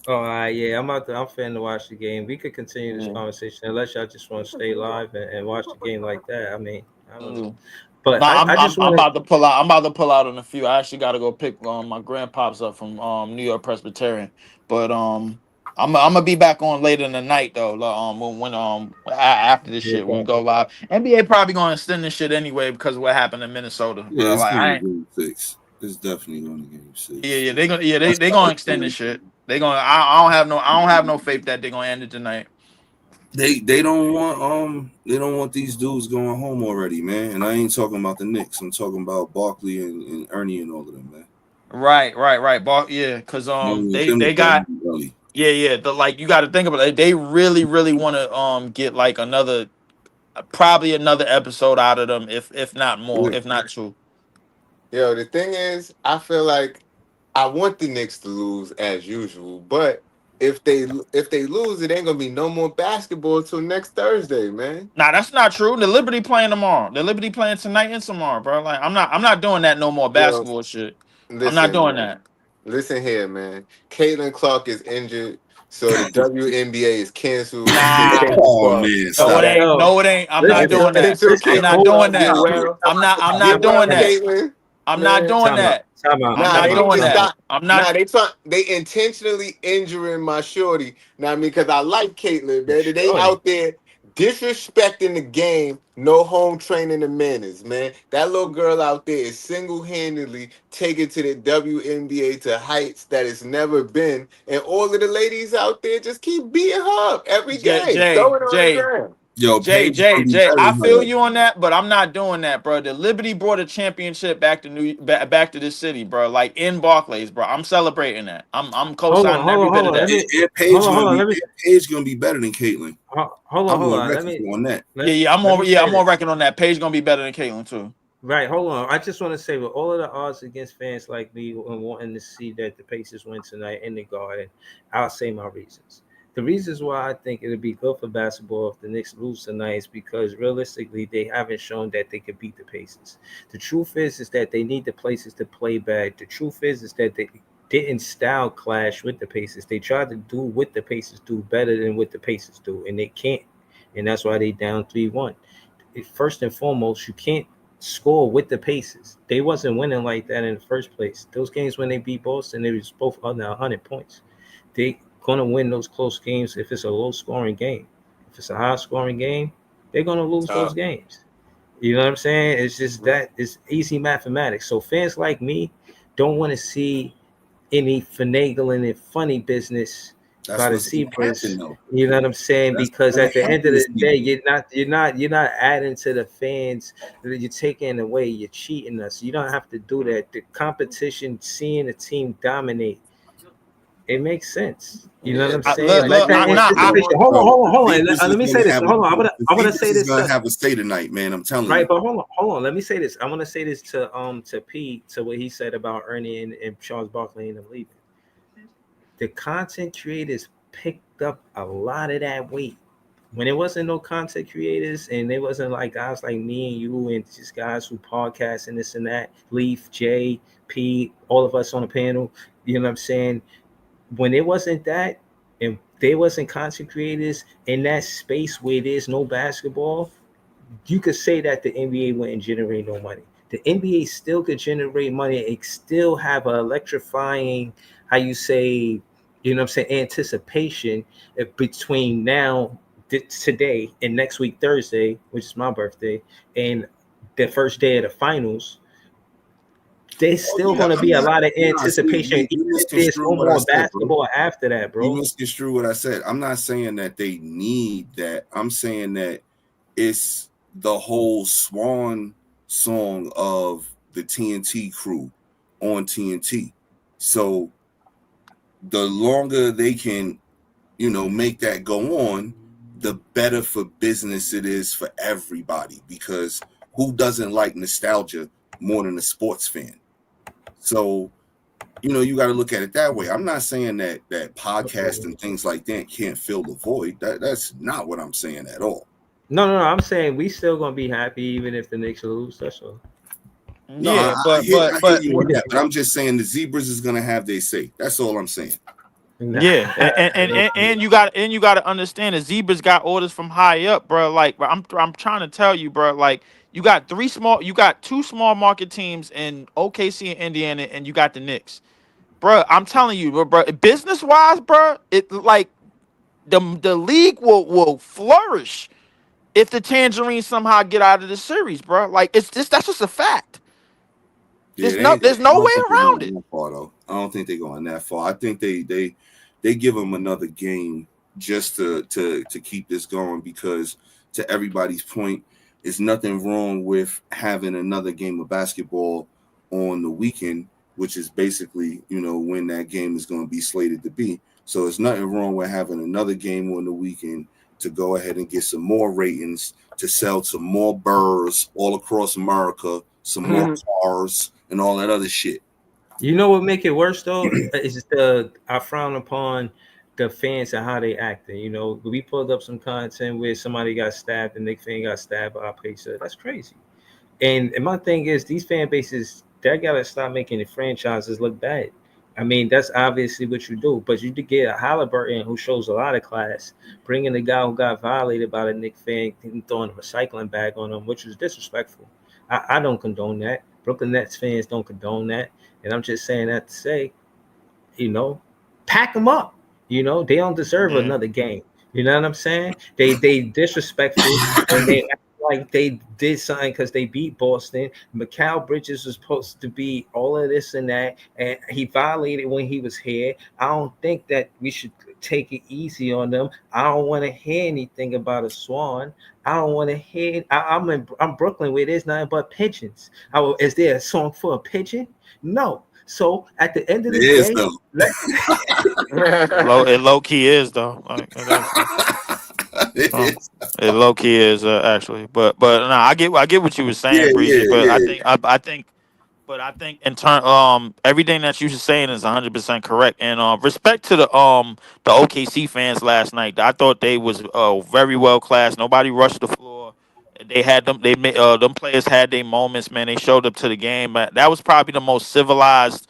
Oh, yeah, I'm finna watch the game. We could continue this conversation unless y'all just want to stay live and watch the game like that. I mean, I don't know. But No, I just I'm want about to pull out. I'm about to pull out in a few. I actually got to go pick my grandpops up from New York Presbyterian. But I'm gonna be back on later in the night though. When after this shit when we go live. NBA probably gonna extend this shit anyway because of what happened in Minnesota. Yeah, But, it's like, going to game 6. It's definitely going to game 6. yeah, they gonna extend this shit. They gonna. I don't have no faith that they're gonna end it tonight. They don't want these dudes going home already, man. And I ain't talking about the Knicks. I'm talking about Barkley and Ernie and all of them, man. Right. Yeah, because they got early. yeah. You got to think about it. They really want to get like probably another episode out of them, if not more, if not two. Yo, the thing is, I feel like I want the Knicks to lose as usual, but if they lose, it ain't gonna be no more basketball till next Thursday, man. Nah, that's not true. The Liberty playing tomorrow. The Liberty playing tonight and tomorrow, bro. Like I'm not doing that no more basketball shit. I'm not doing that. Listen here, man. Caitlin Clark is injured, so the WNBA is canceled. Nah. Oh man, No, it ain't. I'm not doing that. I'm not doing that. I'm not doing that. I'm not doing that. I'm not doing that. I'm not. They intentionally injuring my shorty. Now, I mean, because I like Caitlin, man. They out there disrespecting the game, no home training and manners, man. That little girl out there is single-handedly taken to the WNBA to heights that it's never been, and all of the ladies out there just keep beating her up every game, throwing her on the ground. Yo, Jay, Paige gonna be better I than feel her. you on that, but I'm not doing that, bro. The Liberty brought a championship back to this city, bro. Like in Barclays, bro. I'm celebrating that. I'm Hold co-signing on, every hold bit on. of Let that. me And Paige hold on. Let me Paige gonna be better than Caitlyn. hold I'm on. on Let record me on that. Yeah, I'm let me say on this. record on that. Paige gonna be better than Caitlyn too. Right, hold on. I just want to say, with all of the odds against fans like me and wanting to see that the Pacers win tonight in the Garden, I'll say my reasons. The reasons why I think it'll be good for basketball if the Knicks lose tonight is because realistically they haven't shown that they could beat the Pacers. The truth is that they need the Pacers to play bad. The truth is that they didn't style clash with the Pacers. They tried to do what the Pacers do better than what the Pacers do, and they can't. And that's why they down 3-1. First and foremost, you can't score with the Pacers. They wasn't winning like that in the first place. Those games when they beat Boston, they was both under 100 points. They gonna win those close games if it's a low scoring game. If it's a high scoring game, they're gonna lose those games. You know what I'm saying? It's just that it's easy mathematics. So fans like me don't want to see any finagling and funny business That's by the what's gonna Zebras. happen though. You know what I'm saying? That's Because gonna at the end happen of this the day, season. you're not adding to the fans. You're taking away. You're cheating us. You don't have to do that. The competition, seeing the team dominate, it makes sense. You know what I'm saying? Like that anticipation. Hold on. Let me say this. Hold on. I'm gonna say this. Gonna have a say tonight, man. I'm telling Right, you. but hold on. Let me say this. I want to say this to Pete, to what he said about Ernie and Charles Barkley and them leaving. The content creators picked up a lot of that weight. When it wasn't no content creators and it wasn't like guys like me and you and just guys who podcast and this and that, Leaf, Jay, Pete, all of us on the panel, you know what I'm saying? When it wasn't that and there wasn't content creators in that space where there's no basketball, you could say that the NBA wouldn't generate no money. The NBA still could generate money. It still have an electrifying, how you say, you know what I'm saying, anticipation between now, today, and next week, Thursday, which is my birthday, and the first day of the finals. There's still going to be a lot of anticipation. You If there's no misconstrue what I more said, bro. basketball after that, bro. You misconstrue what I said. I'm not saying that they need that. I'm saying that it's the whole swan song of the TNT crew on TNT. So the longer they can, make that go on, the better for business it is for everybody, because who doesn't like nostalgia more than a sports fan? So, you got to look at it that way. I'm not saying that podcasts and things like that can't fill the void. That's not what I'm saying at all. No. I'm saying we still gonna be happy even if the Knicks lose. That's all. No, Yeah, I hear you with that, but I'm just saying the Zebras is gonna have their say. That's all I'm saying. Yeah, and you got to understand the Zebras got orders from high up, bro. Like, bro, I'm trying to tell you, bro. Like, you got two small market teams in OKC and Indiana, and you got the Knicks, bro. I'm telling you, bro. Business wise, bro, it like the league will flourish if the Tangerines somehow get out of the series, bro. Like, that's just a fact. There's no way around it. I don't think they're going that far. I think they give them another game just to keep this going, because to everybody's point, there's nothing wrong with having another game of basketball on the weekend, which is basically, when that game is going to be slated to be. So there's nothing wrong with having another game on the weekend to go ahead and get some more ratings, to sell some more burrs all across America, some more cars, and all that other shit. You know what make it worse though? Is I frown upon the fans and how they acting. We pulled up some content where somebody got stabbed, and Nick fan got stabbed by a Pacer. That's crazy. And my thing is, these fan bases, they gotta stop making the franchises look bad. I mean, that's obviously what you do, but you did get a Halliburton who shows a lot of class, bringing the guy who got violated by the Knicks fan and throwing a recycling bag on him, which was disrespectful. I don't condone that. Brooklyn Nets fans don't condone that. And I'm just saying that to say, pack them up. They don't deserve another game. You know what I'm saying? They disrespectful and they act like they did something because they beat Boston. Mikal Bridges was supposed to be all of this and that, and he violated when he was here. I don't think that we should take it easy on them. I don't want to hear anything about a swan. I don't want to hear. I'm Brooklyn where there's nothing but pigeons. Is there a song for a pigeon? No. So at the end of the It is day, though. It low key is though. Like, It is. it low key is actually, but no, I get what you were Yeah, saying, Breezy. But yeah. I think in turn, everything that you were saying is 100% correct. And respect to the OKC fans last night. I thought they was very well class. Nobody rushed the floor. They had them. They made them players had their moments. Man, they showed up to the game. But that was probably the most civilized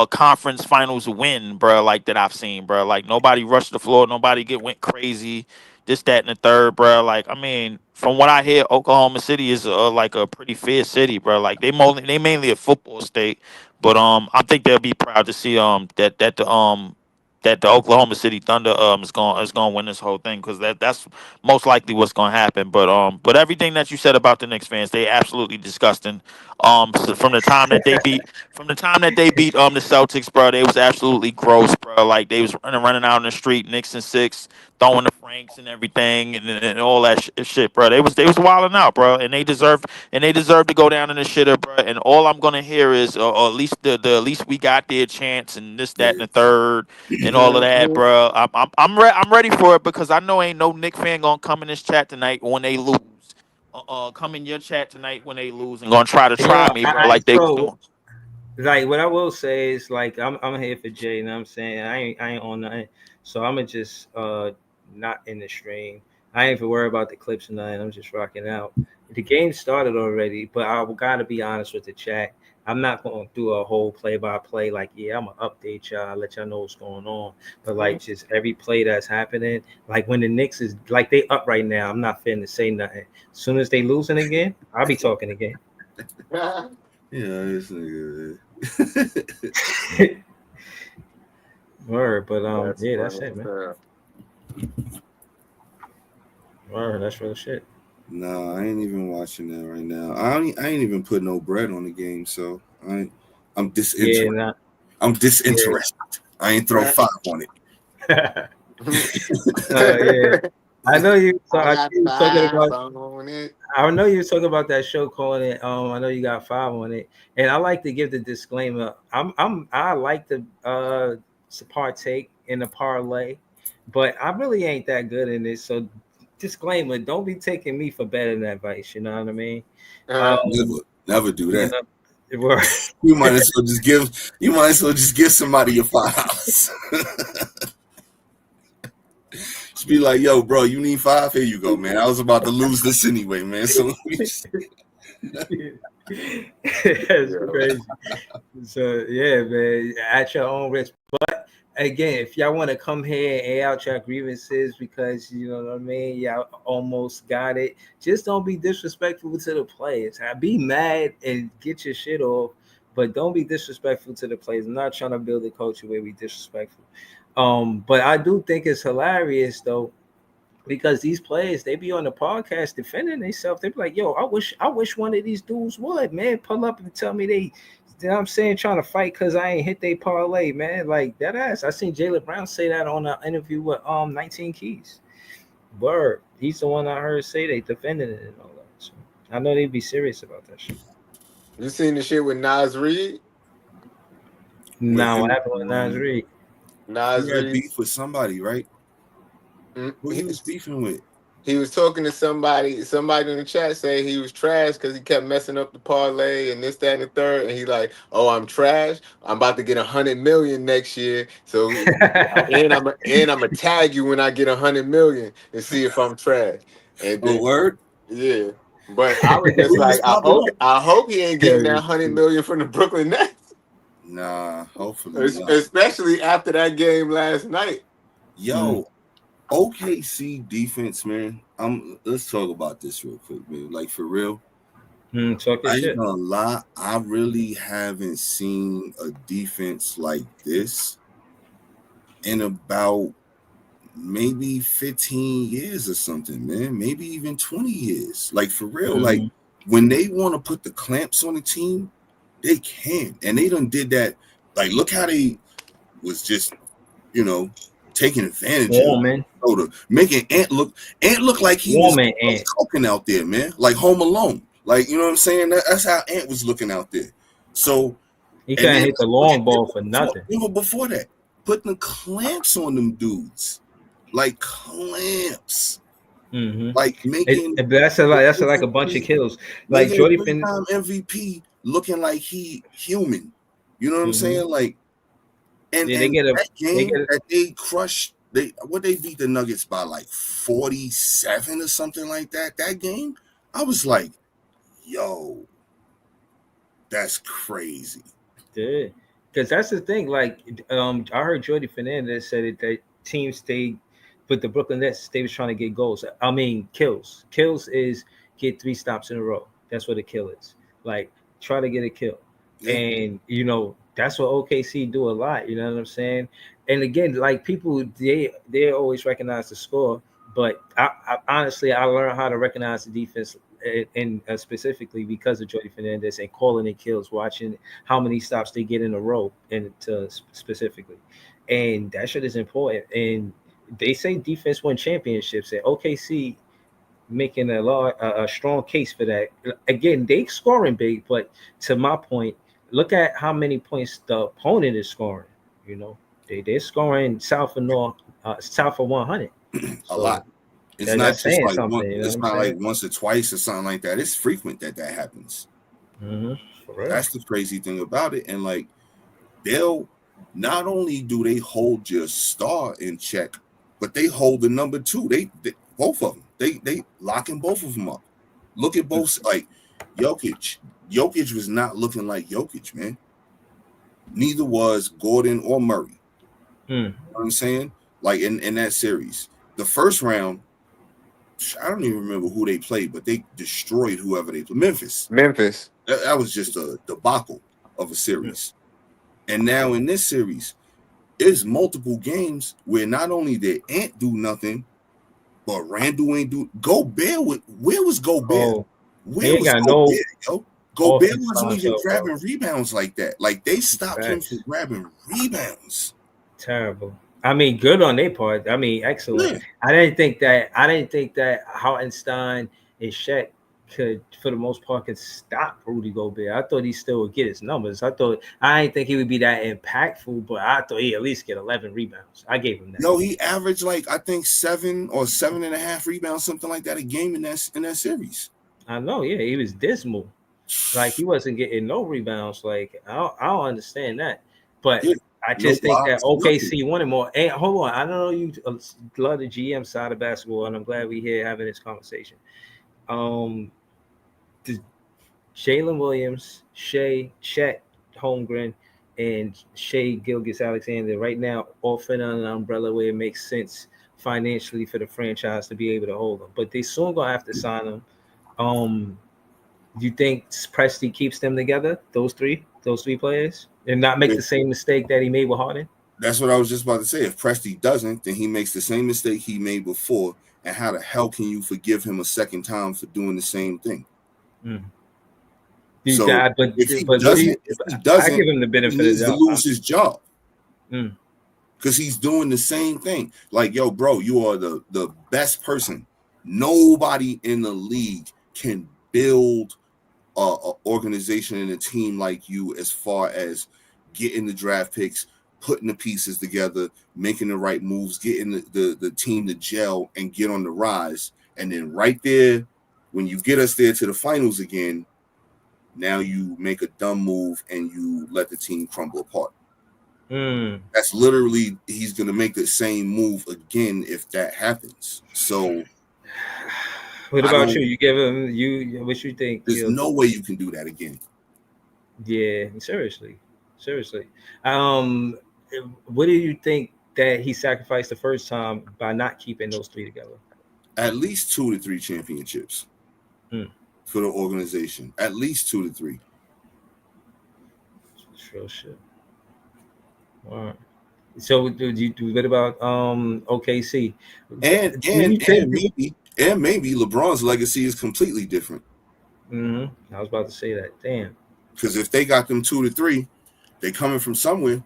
conference finals win, bro. Like that I've seen, bro. Like nobody rushed the floor. Nobody went crazy. This, that, and the third, bro. Like, I mean, from what I hear, Oklahoma City is like a pretty fierce city, bro. Like they mainly a football state, but I think they'll be proud to see that the Oklahoma City Thunder is going to win this whole thing, because that's most likely what's going to happen. But everything that you said about the Knicks fans, they absolutely disgusting. So from the time that they beat the Celtics, bro, they was absolutely gross, bro. Like they was running out in the street, Knicks and six, throwing the Franks and everything, and all that shit, bro. They was wilding out, bro, and they deserve to go down in the shitter, bro. And all I'm gonna hear is, or at least at least we got their chance, and this, that, and the third, and all of that, bro. I'm ready for it, because I know ain't no Nick fan gonna come in this chat tonight when they lose. Come in your chat tonight when they lose and gonna try Yeah, me, bro, like they was doing. like what I will say is like I'm here for Jay, you know what I'm saying? I ain't on nothing. So I'm gonna just not in the stream. I ain't even worry about the clips or nothing. I'm just rocking out. The game started already, but I gotta be honest with the chat. I'm not gonna do a whole play by play, like, yeah, I'm gonna update y'all, let y'all know what's going on. But like just every play that's happening, like when the Knicks is like they up right now, I'm not finna say nothing. As soon as they losing again, I'll be talking again. Yeah, this nigga. Word, but yeah, that's it, man. Word, that's real shit. Nah, I ain't even watching that right now. I ain't even put no bread on the game, so I'm disinterested. Yeah, I'm disinterested. I ain't throw 5 on it. Yeah. I know you. So I know you was talking about that show calling it. I know you got 5 on it, and I like to give the disclaimer. I like to partake in the parlay, but I really ain't that good in it. So disclaimer: don't be taking me for better than advice. You know what I mean? Never do that. You know, You might as well just give. You might as well just give somebody your $5. Just be like, yo, bro, you need 5? Here you go, man. I was about to lose this anyway, man. So that's crazy. So yeah, man, at your own risk. But again, if y'all want to come here and air out your grievances because you know what I mean, y'all almost got it. Just don't be disrespectful to the players. Be mad and get your shit off, but don't be disrespectful to the players. I'm not trying to build a culture where we disrespectful. But I do think it's hilarious though, because these players, they be on the podcast defending themselves. They be like, yo, I wish one of these dudes would, man, pull up and tell me you know what I'm saying, trying to fight because I ain't hit they parlay, man. Like that ass. I seen Jaylen Brown say that on an interview with 19 Keys. Word. He's the one I heard say they defended it and all that. So I know they'd be serious about that shit. You seen the shit with Nas Reed? Nah, what happened with Nas Reed? He had beef with somebody, right? Who he was beefing with? He was talking to somebody. Somebody in the chat say he was trash because he kept messing up the parlay and this, that, and the third. And he like, oh, I'm trash. I'm about to get 100 million next year. So and I'm gonna tag you when I get 100 million and see if I'm trash. And then, word? Yeah. But I was just like, I hope he ain't getting that 100 million from the Brooklyn Nets. Nah, hopefully not. Especially after that game last night. Yo, OKC defense, man. Let's talk about this real quick, man. Like for real. I ain't gonna lie, I really haven't seen a defense like this in about maybe 15 years or something, man. Maybe even 20 years. Like for real, Mhm. like when they want to put the clamps on the team, they can. And they done did that. Like, look how they was just, taking advantage of Woman, Minnesota, making Ant look like he was woman, Ant. cooking out there, man. Like Home Alone. Like, you know what I'm saying? That's how Ant was looking out there. So He and couldn't then hit the long ball for nothing. even before that, putting the clamps on them dudes. Like clamps. Mhm. Like making That's like a bunch of kills. Like making Jordy a Fin. three-time MVP looking like he human. You know what I'm Mhm. saying? Like, and Yeah, they get a that they game get that they crushed, they beat the Nuggets by like 47 or something like that. That game, I was like, yo, that's crazy. because that's the thing. Like, I heard Jordy Fernandez said it that teams stayed with the Brooklyn Nets. They was trying to get goals. I mean, kills. Kills is get 3 stops in a row. That's what a kill is. Like, try to get a kill, Yeah. and that's what OKC do a lot. You know what I'm saying? And again, like people, they always recognize the score, but I honestly I learned how to recognize the defense. And specifically because of Jordy Fernandez and calling it kills, watching how many stops they get in a row, and specifically, and that shit is important. And they say defense win championships, and OKC making a strong case for that. Again, they scoring big, but to my point, look at how many points the opponent is scoring. They're scoring south of 100. A So lot. It's that's not just saying like something. You know it's what I'm not like saying? once or twice or something like that. It's frequent that happens. For real. That's the crazy thing about it. And like they'll not only do they hold your star in check, but they hold the number 2. They both of them. They locking both of them up. Look at both. Like Jokic. Jokic was not looking like Jokic, man. Neither was Gordon or Murray. You know what I'm saying? Like in that series, the first round, I don't even remember who they played, but they destroyed whoever they played. Memphis. That was just a debacle of a series. And now in this series, there's multiple games where not only did Ant do nothing, but Randall ain't do. Gobert, where was Gobert? Oh, Where he ain't was got Gobert, yo? Gobert offense wasn't by even himself, grabbing bro. rebounds like that. Like they stopped him Facts. from grabbing rebounds. Terrible. I mean, good on their part. I mean, excellent. Yeah. I didn't think that Hartenstein and Shaq could, for the most part, could stop Rudy Gobert. I thought he still would get his numbers. I didn't think he would be that impactful, but I thought he'd at least get 11 rebounds. I gave him that. No, he averaged like I think 7 or 7.5 rebounds, something like that, a game in that series. I know, yeah, he was dismal. Like he wasn't getting no rebounds. Like I don't understand that, but Yeah. I just think that blocks, OKC wanted more. And hold on, I know you love the GM side of basketball, and I'm glad we're here having this conversation. Jalen Williams, Chet Holmgren, and Shea Gilgeous-Alexander right now all fit under an umbrella where it makes sense financially for the franchise to be able to hold them. But they soon gonna have to sign them. Do you think Presti keeps them together, those three players, and not make the same mistake that he made with Harden? That's what I was just about to say. If Presti doesn't, then he makes the same mistake he made before. And how the hell can you forgive him a second time for doing the same thing? So if he doesn't, I give him the benefit he needs of to the lose his job. Mm. Because he's doing the same thing. Like, yo, bro, you are the best person. Nobody in the league can build a organization and a team like you as far as getting the draft picks, putting the pieces together, making the right moves, getting the team to gel and get on the rise. And then right there, when you get us there to the finals again, now you make a dumb move and you let the team crumble apart. That's literally, he's going to make the same move again if that happens. So what about you? You give him what you think? There's no way you can do that again. Yeah, seriously. What do you think that he sacrificed the first time by not keeping those three together? At least 2 to 3 championships for the organization. At least 2 to 3. It's real shit. All right. So what about OKC? And Do you think? maybe LeBron's legacy is completely different. I was about to say that. Damn. Because if they got them 2 to 3, they coming from somewhere.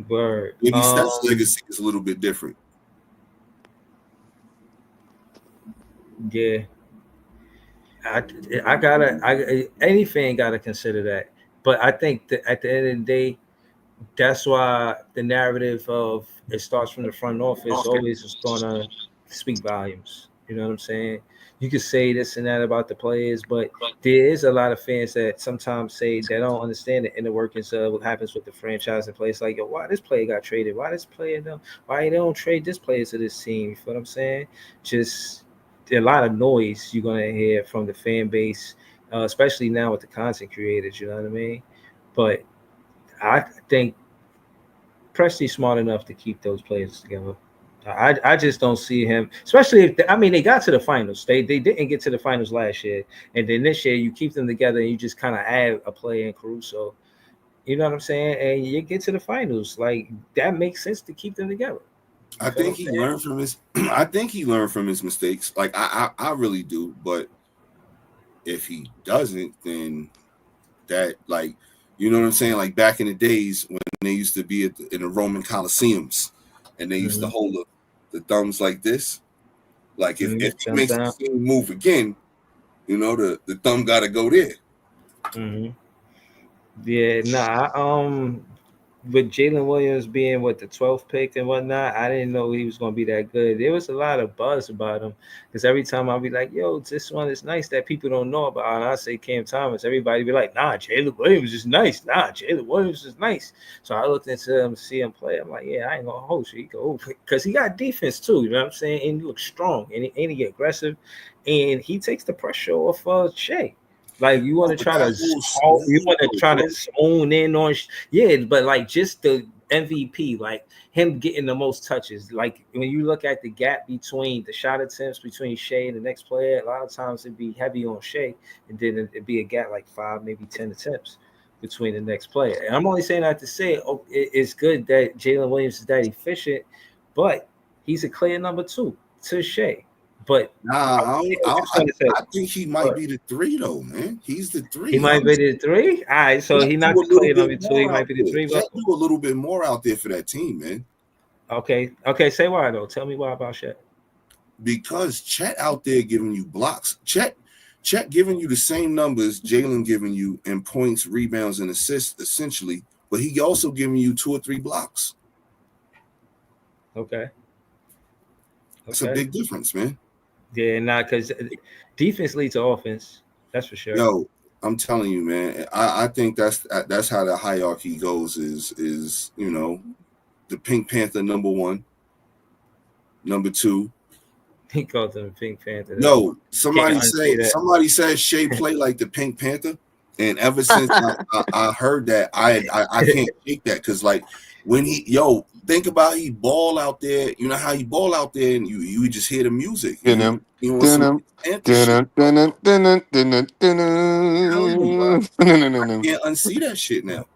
Word. Maybe Steph's legacy is a little bit different. Yeah. Any fan gotta consider that. But I think that at the end of the day, that's why the narrative of it starts from the front office always is gonna speak volumes. You know what I'm saying? You could say this and that about the players, but there is a lot of fans that sometimes say they don't understand the inner workings of what happens with the franchise and players. Like, yo, why this player got traded? Why this player don't? Why they don't trade this player to this team? You feel what I'm saying? Just a lot of noise you're gonna hear from the fan base, especially now with the content creators. You know what I mean? But I think Presti's smart enough to keep those players together. I just don't see him, especially if they got to the finals. They didn't get to the finals last year, and then this year you keep them together and you just kind of add a player in Caruso. You know what I'm saying? And you get to the finals, like that makes sense to keep them together. I think he learned from his. I think he learned from his mistakes. Like I really do. But if he doesn't, then that, like, you know what I'm saying? Like back in the days when they used to be in the Roman Colosseums, and they used to hold the thumbs like this. Like if he makes the same move again, you know the thumb got to go there. Yeah, nah. With Jalen Williams being the 12th pick and whatnot, I didn't know he was going to be that good. There was a lot of buzz about him because every time I'll be like, yo, this one is nice that people don't know about. And I say Cam Thomas, everybody be like, nah, Jalen Williams is nice. Nah, Jalen Williams is nice. So I looked into him to see him play. I'm like, yeah, I ain't going to hold you. He go, because he got defense too, you know what I'm saying? And he looks strong and he aggressive. And he takes the pressure off Shea. Like you want to try to zone in on, but like just the MVP, like him getting the most touches. Like when you look at the gap between the shot attempts between Shea and the next player, a lot of times it'd be heavy on Shea, and then it'd be a gap like 5, maybe 10 attempts between the next player. And I'm only saying that to say, it's good that Jalen Williams is that efficient, but he's a clear number 2 to Shea. But I think he might be the 3 though, man. He's the 3. He might be the 3. All right, so he's not the clear number 2. He might be the 3. Jet do a little bit more out there for that team, man. Okay. Say why though. Tell me why about Chet. Because Chet out there giving you blocks. Chet giving you the same numbers Jalen giving you in points, rebounds, and assists, essentially. But he also giving you 2 or 3 blocks. Okay. That's a big difference, man. Yeah, because defense leads to offense. That's for sure. Yo, I'm telling you, man. I think that's how the hierarchy goes. Is you know, the Pink Panther number 1, number 2. He called them Pink Panther. No, somebody said Shea play like the Pink Panther, and ever since I heard that, I can't take that because like when think about he ball out there. You know how he ball out there, and you just hear the music. I can't unsee that shit now.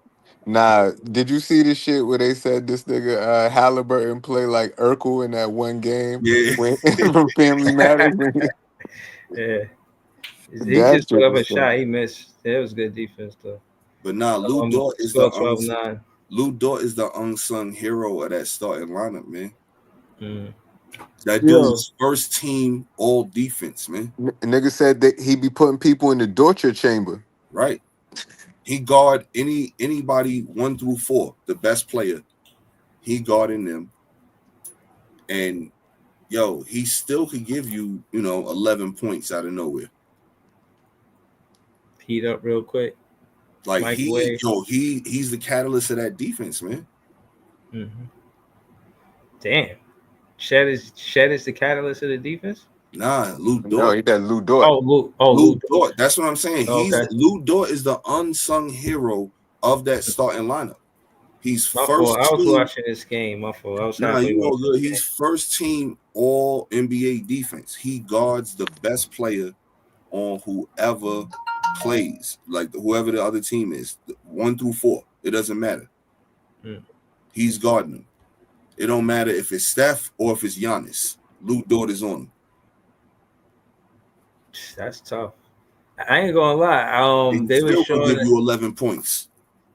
Nah, did you see the shit where they said this nigga Halliburton play like Urkel in that one game? Yeah, from Family Matters. Yeah, he just put up a shot. He missed. It was good defense though. But Lou Dort is Lou Dort is the unsung hero of that starting lineup, man. That dude's first team all defense, man. Nigga said that he be putting people in the torture chamber. Right. He guard anybody 1 through 4, the best player. He guarding them. And he still could give you, 11 points out of nowhere. Heat up real quick. Like he's the catalyst of that defense, man. Damn. Chet is the catalyst of the defense? Nah, Lou Dort. No, he got Lou Dort. Lou Dort. That's what I'm saying. Lou Dort is the unsung hero of that starting lineup. He's first. I was watching this game. My fault. He's first team all NBA defense. He guards the best player on whoever plays, like whoever the other team is, 1 through 4. It doesn't matter. Mm. He's guarding him. It don't matter if it's Steph or if it's Giannis. Luke Dort is on him. That's tough. I ain't gonna lie. He They were still can showing give you 11 points.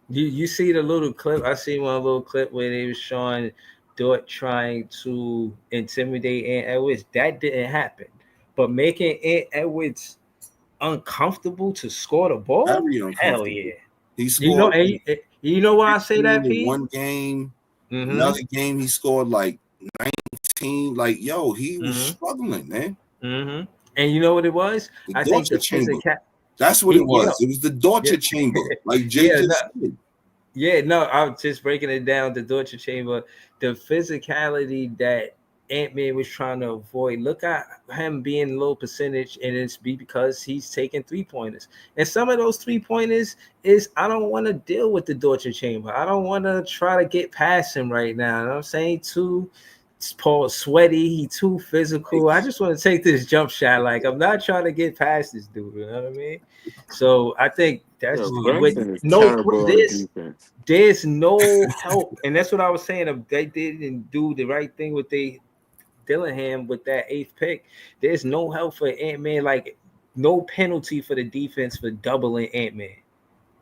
you see the little clip. I see one little clip where they was showing Dort trying to intimidate Ant Edwards. That didn't happen. But making Ant Edwards uncomfortable to score the ball, Very hell uncomfortable. yeah. He scored. You know why I say that, 15 in Pete? one game. Mhm. Another game he scored like 19. Like, yo, he was Mhm. struggling, man. Mm-hmm. And you know what it was? The I think the Dortcher chamber. physical. That's what it was. Yeah. It was the Dortcher Yeah. chamber. Like Jay Yeah, just no. said. Yeah, no, I'm just breaking it down. The Dortcher chamber, the physicality that Ant-Man was trying to avoid. Look at him being low percentage, and it's because he's taking 3-pointers. And some of those 3-pointers is I don't want to deal with the Dortcher chamber. I don't want to try to get past him right now. You know what I'm saying? Too Paul sweaty, he too physical. I just want to take this jump shot. Like I'm not trying to get past this dude. You know what I mean? So I think that's with Brunson is no terrible on this. defense. There's no help, and that's what I was saying. If they didn't do the right thing with Dillingham with that 8th pick, there's no help for Ant-Man. Like no penalty for the defense for doubling Ant-Man.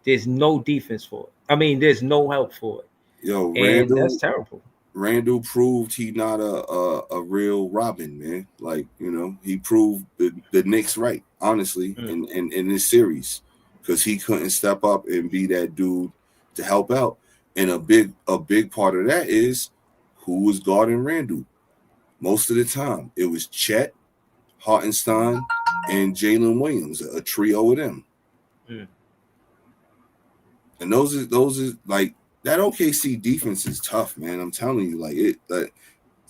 There's no defense for it. I mean, there's no help for it. Yo, And that's terrible. Randall proved he not a real Robin, man. Like, you know, he proved the Knicks right, honestly, in this series, because he couldn't step up and be that dude to help out. And a big part of that is who was guarding Randall. Most of the time, it was Chet, Hartenstein, and Jalen Williams, a trio of them. Mm. And those are like that OKC defense is tough, man. I'm telling you, like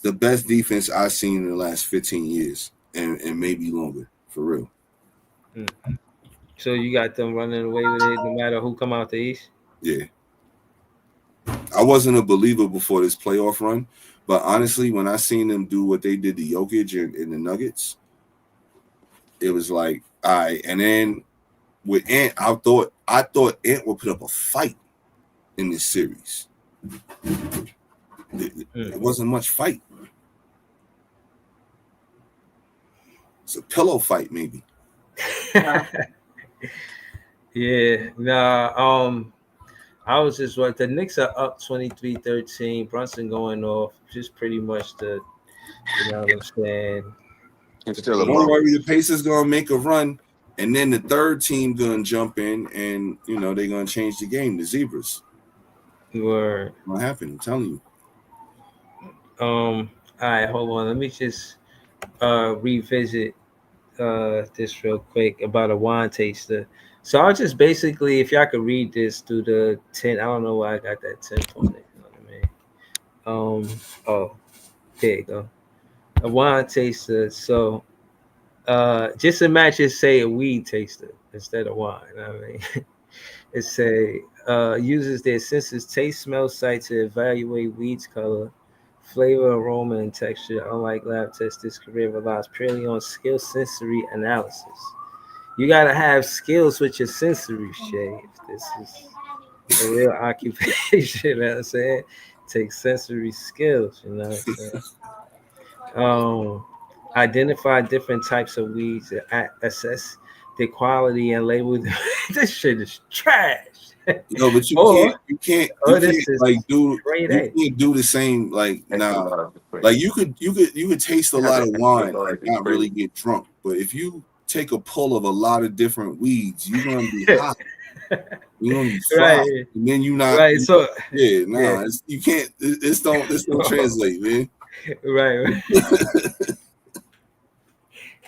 the best defense I've seen in the last 15 years and maybe longer, for real. Mm. So you got them running away with it no matter who come out the East? Yeah. I wasn't a believer before this playoff run, but honestly, when I seen them do what they did to Jokic in the Nuggets, it was like, all right. And then with Ant, I thought Ant would put up a fight in this series. It wasn't much fight. It's a pillow fight, maybe. Yeah, nah. I was just what the Knicks are up 23-13. Brunson going off, just pretty much the, you know what I'm saying. It's still Don't a worry, the Pacers gonna make a run, and then the third team gonna jump in, and you know they're gonna change the game. The Zebras. Word. What happened? I'm telling you. All right, hold on. Let me just revisit this real quick about a wine taster. So I'll just basically, if y'all could read this through the 10, I don't know why I got that 10 on it. You know what I mean? Oh, there you go. A wine taster. So just imagine say a weed taster instead of wine. You know what I mean? It say uses their senses, taste, smell, sight to evaluate weed's color, flavor, aroma, and texture. Unlike lab tests, this career relies purely on skill sensory analysis. You gotta have skills with your sensory shit. This is a real occupation, you know what I'm saying? Takes sensory skills, you know what I'm saying? Identify different types of weeds, assess their quality, and label them. This shit is trash. No, but you can't like do the same like nah. Like you could taste a lot of wine and not really get drunk, but if you take a pull of a lot of different weeds, you're gonna be hot. You're gonna be fried, Right. and then you not Right. So yeah, nah, yeah. you can't. This don't translate, man. Right.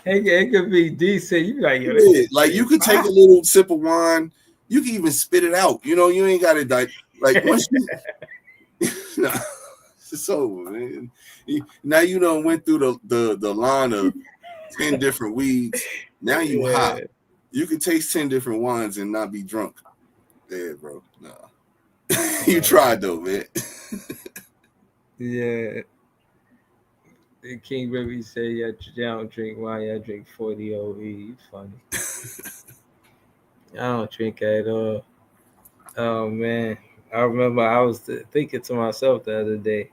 It could be decent. You like, yeah, like you could take a little sip of wine. You can even spit it out. You know, you ain't got to like once you. Nah, it's over, man. Now you done went through the line of 10 different weeds. Now you hot. You can taste 10 different wines and not be drunk. Yeah, bro. Nah. You tried though, man. Yeah. King Ribby say, "Yeah, don't drink wine. I drink 40 OE." You funny. I don't drink at all. Oh man, I remember I was thinking to myself the other day.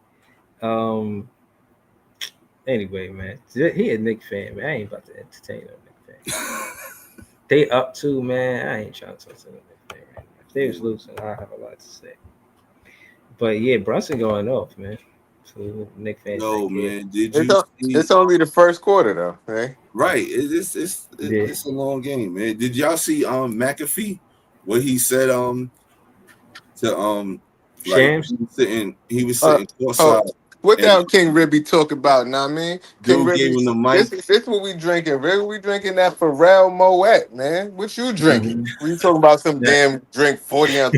Anyway, man, he a Knicks fan, man. I ain't about to entertain a Knicks fan. They up too, man. I ain't trying to talk to them Knicks fan right now. If they was losing, I have a lot to say. But yeah, Brunson going off, man. So Knicks fans, Yo, take care. man, did you see? It's only the first quarter though, right? Right, it's a long game, man. Did y'all see McAfee? What he said to like Shams? he was sitting courtside. What the And- hell King Ribby talk about? Know what I mean? King Dude gave Ribby, him the mic. this what we drinking. Ribby, we drinking that Pharrell Moet, man. What you drinking? Mhm. We talking about some damn drink 40 ounce.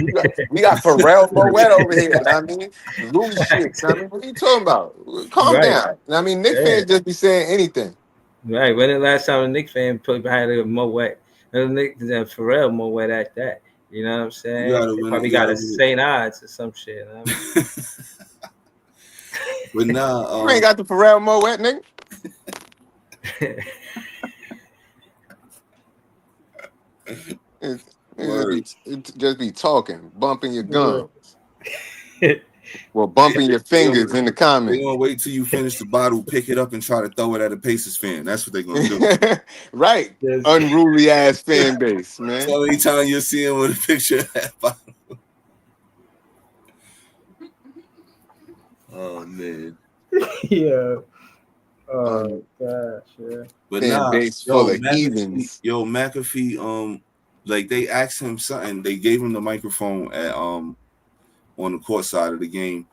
We got Pharrell Moet over here. Know what I mean? Louis shit. Know what I mean? What are you talking about? Calm Right. down. Know what I mean? Knicks fans just be saying anything. Right. When the last time a Knicks fan had a Moet, and Pharrell Moet at that. You know what I'm saying? gotta They win probably it, got gotta a win it. St. Odds or some shit. You know what I mean? But nah, You ain't got the Pharrell Moet, nigga. It just be talking, bumping your gums. Well, bumping your fingers in the they comments. gonna wait till you finish the bottle, pick it up, and try to throw it at a Pacers fan. That's what they gonna do. Right. Yes. Unruly ass fan base, man. So anytime you see him with a picture of that bottle. Oh man. Yeah. Oh gosh, yeah. But Fan nah, base full of McAfee, heathens. McAfee, like they asked him something. They gave him the microphone at on the court side of the game,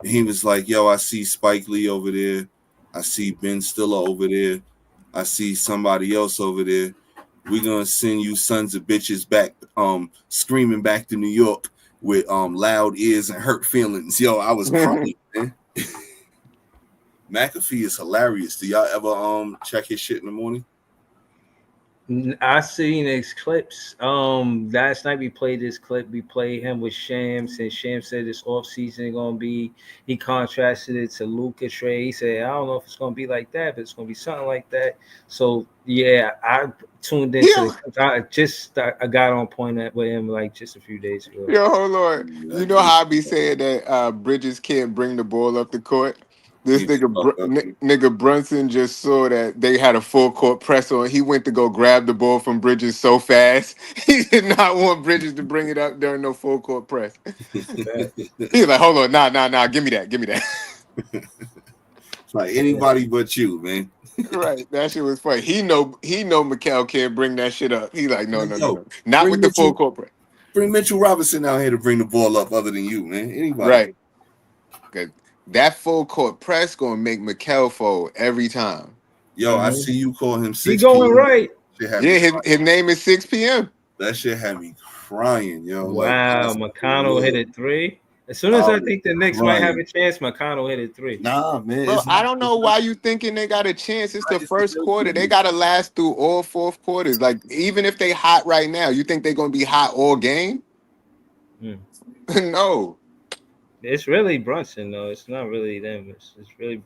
and he was like, "Yo, I see Spike Lee over there. I see Ben Stiller over there. I see somebody else over there. We're gonna send you sons of bitches back, screaming back to New York with loud ears and hurt feelings." Yo, I was crying, man. McAfee is hilarious. Do y'all ever check his shit in the morning? I seen his clips. Last night we played this clip. We played him with Shams, and Shams said this off season gonna be. He contrasted it to Luka trade. He said, "I don't know if it's gonna be like that, but it's gonna be something like that." So yeah, I tuned into. I got on point with him like just a few days ago. Yo, hold on. You know how I be saying that Bridges can't bring the ball up the court? This nigga Brunson just saw that they had a full court press on. He went to go grab the ball from Bridges so fast. He did not want Bridges to bring it up during no full court press. He's like, hold on, nah, give me that. Like anybody but you, man. Right, that shit was funny. He know Mikal can't bring that shit up. He like, no, not Bring with the full Mitchell- court press. Bring Mitchell Robinson out here to bring the ball up, other than you, man. Anybody? Right. Good. That full court press gonna make Mikal fold every time. Yo, I see you call him 6 He going right. Yeah, his name is 6 p.m. That shit had me crying, yo. Wow, Like, McConnell hit a three. As soon as I Oh, think the Knicks might have right. a chance, McConnell hit a three. Nah, man. Bro, it's I not- don't know why you thinking they got a chance. It's the first quarter. They gotta last through all fourth quarters. Like even if they hot right now, you think they're gonna be hot all game? No. It's really Brunson though. It's not really them. It's really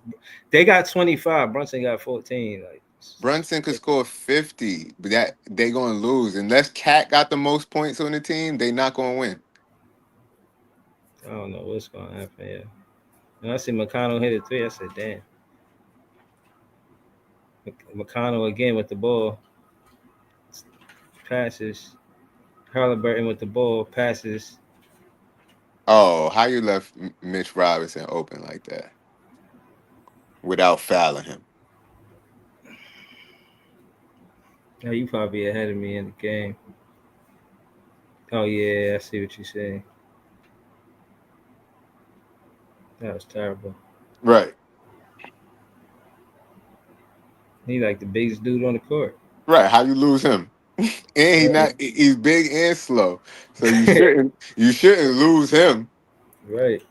they got 25. Brunson got 14. Like Brunson could score 50, but that they gonna lose. Unless Cat got the most points on the team, they not gonna win. I don't know what's gonna happen. Yeah. When I see McConnell hit a three, I said, damn. McConnell again with the ball. Passes. Halliburton with the ball. Passes. Oh, how you left Mitch Robinson open like that without fouling him? Now you probably ahead of me in the game. Oh yeah, I see what you're saying. That was terrible. Right. He like the biggest dude on the court. Right. How you lose him? And he's big and slow. So you shouldn't lose him. Right.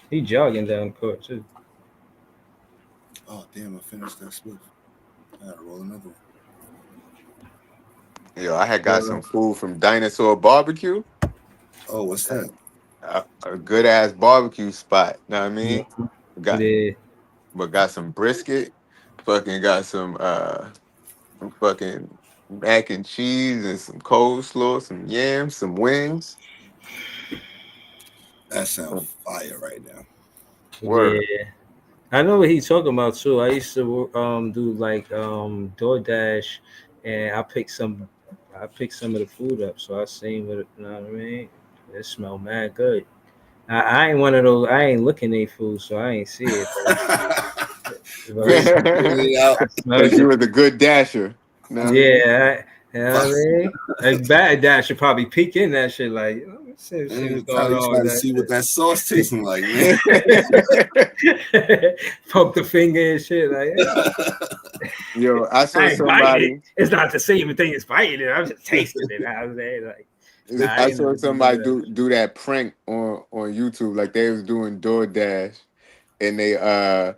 He jogging down the court too. Oh damn! I finished that split. I gotta roll another one. Yo, I had got some food from Dinosaur Barbecue. Oh, what's that? A good ass barbecue spot. Know what I mean? Got some brisket. Fucking got some fucking mac and cheese and some coleslaw, some yams, some wings. That sounds fire right now. Word. Yeah, I know what he's talking about too. I used to do like DoorDash, and I picked some of the food up, so I seen what you know what I mean. It smelled mad good. I ain't one of those. I ain't looking at food, so I ain't see it. But Yeah, I smelled Because you it. were the good dasher. Know what I mean? Yeah, you know what I mean. Like bad dad should probably peek in that shit. Like, you know, see what's going probably on try to with see what that that sauce tasting like, man. shit. Poke the finger and shit. Like, Yo, I I saw ain't biting somebody. it. It's not the same thing as biting it. I'm just tasting it. I was there, like, nah, I I ain't saw never do somebody that. do that prank on YouTube. Like they was doing DoorDash, and they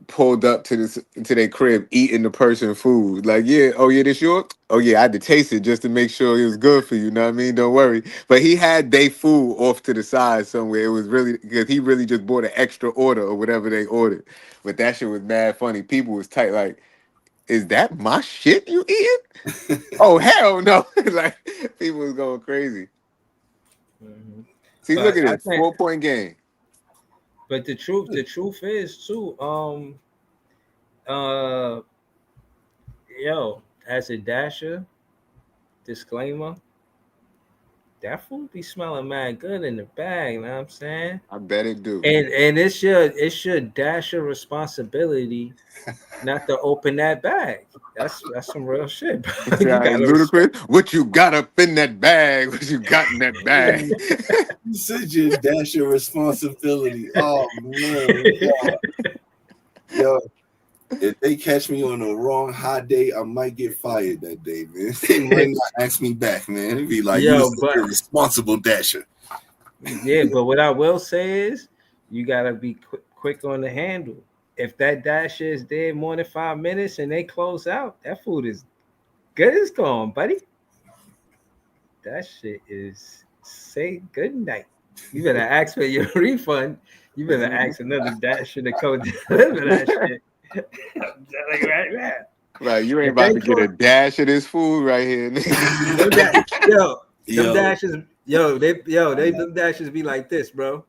pulled up to their crib eating the person food. Like, yeah, oh yeah, this yours? Oh yeah, I had to taste it just to make sure it was good for you. Know what I mean? Don't worry. But he had their food off to the side somewhere. It was really because he really just bought an extra order or whatever they ordered. But that shit was mad funny. People was tight like, is that my shit you eating? Oh hell no! Like people was going crazy. Mhm. See, look But at I this think, 4-point game. but the truth is too. Uh, yo, as a dasher, disclaimer, that food be smelling mad good in the bag. You know what I'm saying? I bet it do. And it's your dasher responsibility not to open that bag. That's some real shit, bro. You gotta respect. Ludicrous. What you got up in that bag? What you got in that bag? You said you dash your responsibility. Oh man, yo, if they catch me on the wrong hot day, I might get fired that day, man. They might not ask me back, man. It'd be like, you Yo, was a responsible dasher. yeah, but what I will say is you gotta be quick on the handle. If that dasher is there more than 5 minutes and they close out, that food is good as gone, buddy. That shit is say good night. You better ask for your refund. You better ask another dasher to come deliver that shit. Like right now. Right, you ain't If about they to get a close, dash of this food right here. nigga. yo, them Yo, dashes, them dashes be like this, bro.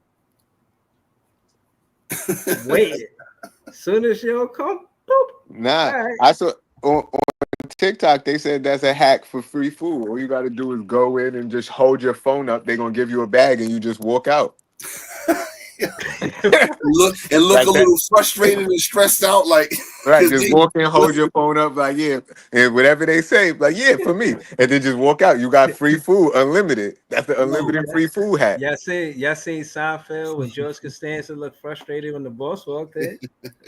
Wait, soon as she'll come, boop. Nah, All right. I saw on TikTok they said that's a hack for free food. All you got to do is go in and just hold your phone up. They're gonna give you a bag and you just walk out. look a Like that. little frustrated and stressed out, like Right, 'cause just they- walk in, hold your phone up, like yeah, and whatever they say, like yeah, for me, and then just walk out. You got free food, unlimited. That's the unlimited free food hack. Y'all seen Seinfeld when George Costanza looked frustrated when the boss walked in,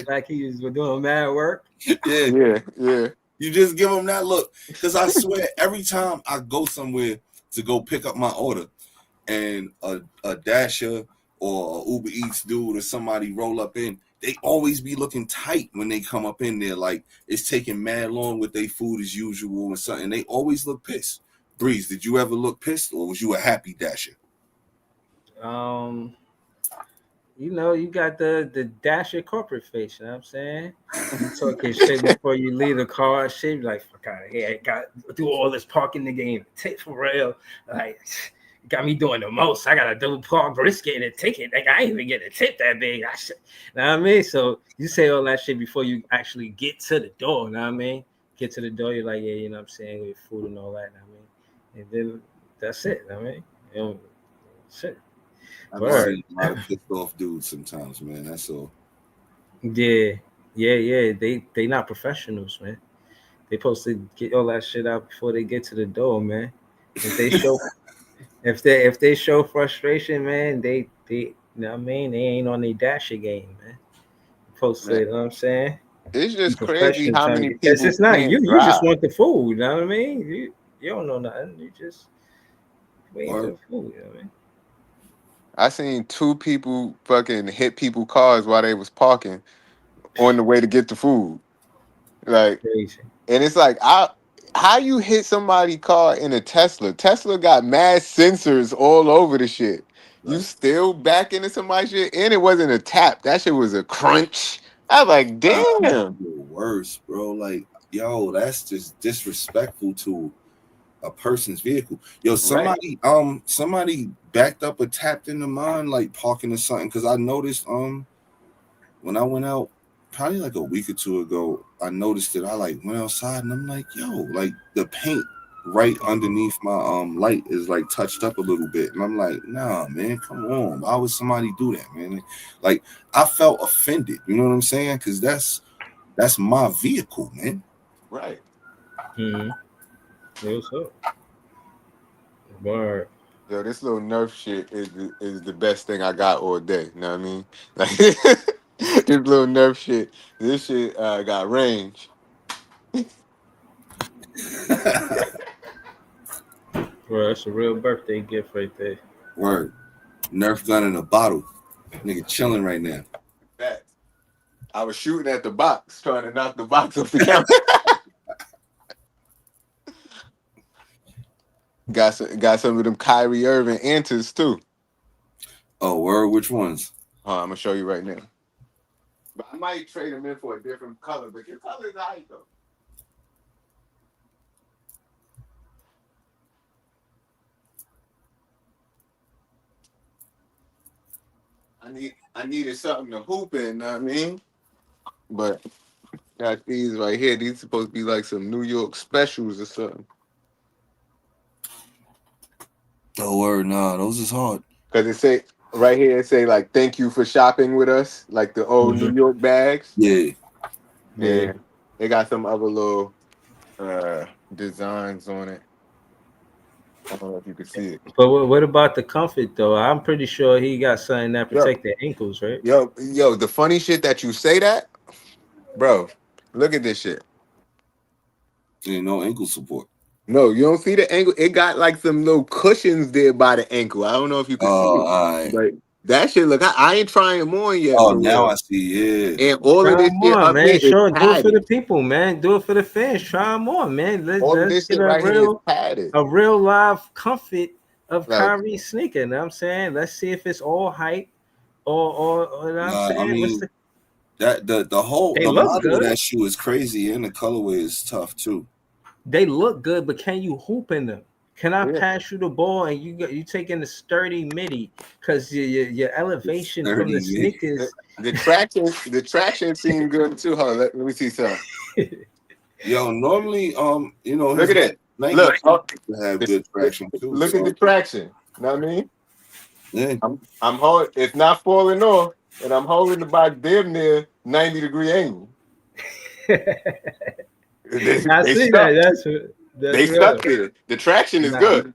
like he was doing mad work. yeah, Yeah. you just give them that look. Because I swear, every time I go somewhere to go pick up my order, and a dasher or a Uber Eats dude or somebody roll up in, they always be looking tight when they come up in there, like it's taking mad long with their food as usual and something. They always look pissed. Breeze, did you ever look pissed, or was you a happy dasher? You got the dasher corporate face. You know what I'm saying? You talking shit before you leave the car. Shit, like fuck out of here. I got to do all this parking the game. Take for real. Like got me doing the most. I got to double park brisket and a ticket. Like I ain't even get a tip that big. Know what I mean? So you say all that shit before you actually get to the door. You know what I mean? Get to the door, you're like, yeah, you know what I'm saying, with food and all that. You know what I mean? And then that's it. You know what I mean? Shit. I've Word. seen a lot of pissed off dudes sometimes, man. That's all. Yeah. They not professionals, man. They supposed to get all that shit out before they get to the door, man. If they show if they show frustration, man, they you know what I mean, they ain't on their dasher game, man. Supposed to, you know what I'm saying? It's Be just crazy professional how trying to many get because people it's not can't you just drive. want the food, you know what I mean? You don't know nothing. You just wait for Word. the food, you know what I mean? I seen 2 people fucking hit people cars while they was parking on the way to get the food. Like, Crazy. and it's like, how you hit somebody's car in a Tesla? Tesla got mad sensors all over the shit. You Right. still back into somebody's shit, and it wasn't a tap. That shit was a crunch. I was like, damn. You're worse, bro. Like, yo, that's just disrespectful to a person's vehicle. Yo, somebody backed up or tapped into mine, like parking or something. Because I noticed when I went out probably like a week or two ago, I noticed that I like went outside and I'm like, yo, like the paint right underneath my light is like touched up a little bit, and I'm like, nah, man, come on, why would somebody do that, man? Like I felt offended, you know what I'm saying? Because that's my vehicle, man. Right. Mm-hmm. What's up? Word. Yo, this little Nerf shit is the best thing I got all day. You know what I mean? Like this little Nerf shit. This shit got range. Bro, that's a real birthday gift right there. Word. Nerf gun in a bottle. Nigga chilling right now. Facts. I was shooting at the box, trying to knock the box off the camera. Got some of them Kyrie Irving answers too. Oh, word, which ones? I'm gonna show you right now. But I might trade them in for a different color, but your color is alright though. I needed something to hoop in, know what I mean? But got these right here. These supposed to be like some New York specials or something. Oh, word, nah, those is hard. Cause it say right here, it say like thank you for shopping with us, like the old New York bags. Yeah. Yeah. They got some other little designs on it. I don't know if you can see it. But what about the comfort though? I'm pretty sure he got something that protect their ankles, right? Yo, the funny shit that you say that, bro. Look at this shit. Ain't no ankle support. No, you don't see the ankle. It got like some little cushions there by the ankle. I don't know if you can see it. Right. But that shit, look, I ain't trying them on yet. Oh, now I see. Yeah. And all of this shit on, up man. here Sure, is do it for the padded. people, man. Do it for the fans. Try them on, man. All of Let's this get shit right here is padded. a real live comfort of Like- Kyrie sneaker. You know what I'm saying? Let's see if it's all hype or you know what I'm saying? I mean, What's the whole They the look model of good. that shoe is crazy, and the colorway is tough too. they look good, but can you hoop in them? Can I Yeah. pass you the ball and you taking the sturdy midi because your elevation from the Sturdy midi. sneakers? The traction seemed good too. Hold on, let me see something. Yo, normally, you know, Look at it. Nike Look, have good traction too. Look so, at the traction. You know what I mean? yeah. I'm holding. It's not falling off, and I'm holding it by damn near 90-degree angle. I see stuck. that. That's They real. stuck there. The traction is Nah. good.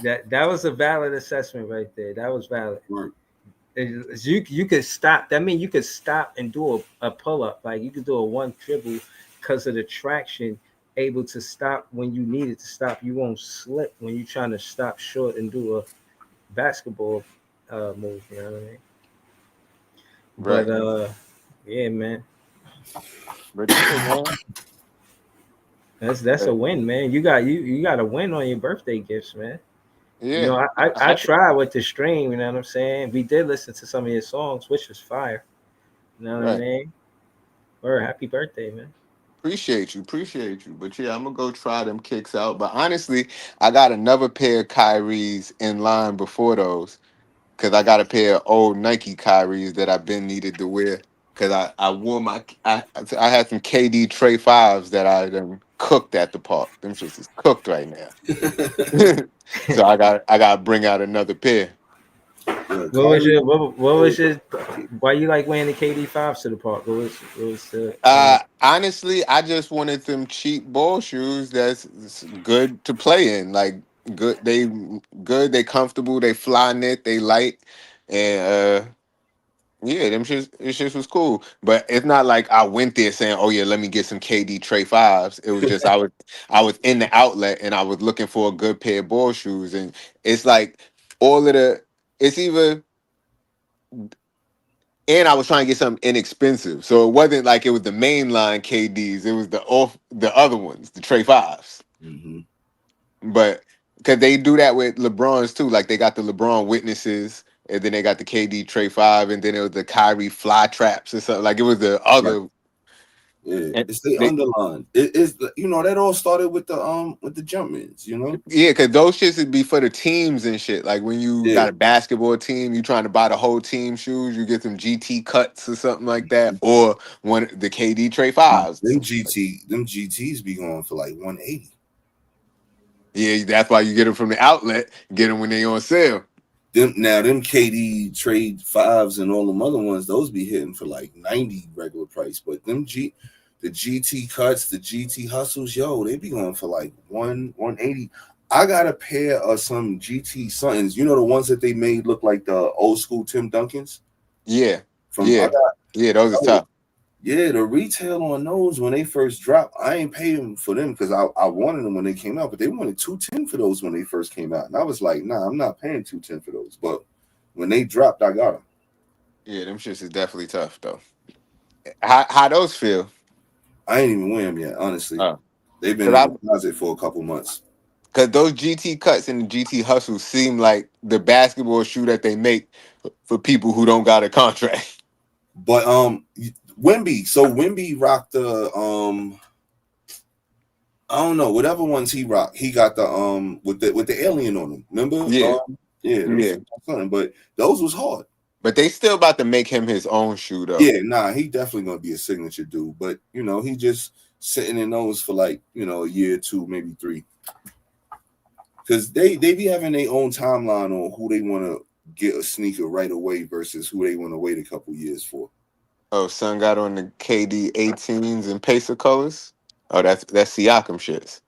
That was a valid assessment right there. That was valid. Word. You could stop. That means you could stop and do a pull up. Like you could do a one dribble because of the traction, able to stop when you need it to stop. You won't slip when you're trying to stop short and do a basketball move. You know what I mean? Right. But yeah, man, But yeah, man. that's a win, man. You got a win on your birthday gifts, man. Yeah. You know, I tried with the stream, you know what I'm saying? We did listen to some of your songs, which was fire. You know what I Right. mean? Or happy birthday, man. Appreciate you. But yeah, I'm gonna go try them kicks out. But honestly, I got another pair of Kyries in line before those. Cause I got a pair of old Nike Kyries that I've been needed to wear. Cause I wore I had some KD Trey 5s that I done cooked at the park. Them shits is cooked right now. So I got to bring out another pair. What was your why you like wearing the KD5s to the park? What was the Honestly, I just wanted them cheap ball shoes that's good to play in. Like they comfortable, they fly knit, they light, and yeah, them shits, it just was cool. But it's not like I went there saying, "Oh yeah, let me get some KD Trey 5s." It was just I was in the outlet and I was looking for a good pair of ball shoes, and it's like it's either. And I was trying to get something inexpensive, so it wasn't like it was the mainline KDs. It was the other ones, the Trey 5s. Mm-hmm. But because they do that with LeBrons too, like they got the LeBron Witnesses, and then they got the KD Trey 5, and then it was the Kyrie Fly Traps or something. Like it was the other. Yeah, And it's the underline. It is that all started with the Jumpmans, yeah, because those shits would be for the teams and shit. Like when you got a basketball team, you trying to buy the whole team shoes, you get some GT cuts or something like that, or the KD Trey Fives. Them GTs be going for like 180. Yeah, that's why you get them from the outlet. Get them when they on sale. Them KD Trade 5s and all them other ones, those be hitting for like 90 regular price. But the GT cuts, the GT hustles, they be going for like 180. I got a pair of some GT somethings, the ones that they made look like the old school Tim Duncans. Yeah. Those are tough. Yeah, the retail on those when they first dropped, I ain't paying for them because I wanted them when they came out, but they wanted $210 for those when they first came out, and I was like, nah, I'm not paying $210 for those. But when they dropped, I got them. Yeah, them shits is definitely tough though. How those feel? I ain't even wear them yet, honestly. They've been in the closet for a couple months. Because those GT cuts and the GT hustles seem like the basketball shoe that they make for people who don't got a contract. But Wemby rocked the I don't know, whatever ones he rocked. He got the with the alien on them. Remember? Yeah. Something, but those was hard. But they still about to make him his own shoe though. Yeah, nah, he definitely gonna be a signature dude. But he just sitting in those for like a year or two, maybe 3. Because they be having their own timeline on who they want to get a sneaker right away versus who they want to wait a couple years for. Oh, son got on the KD 18s and Pacer colors. Oh, that's Siakam shits.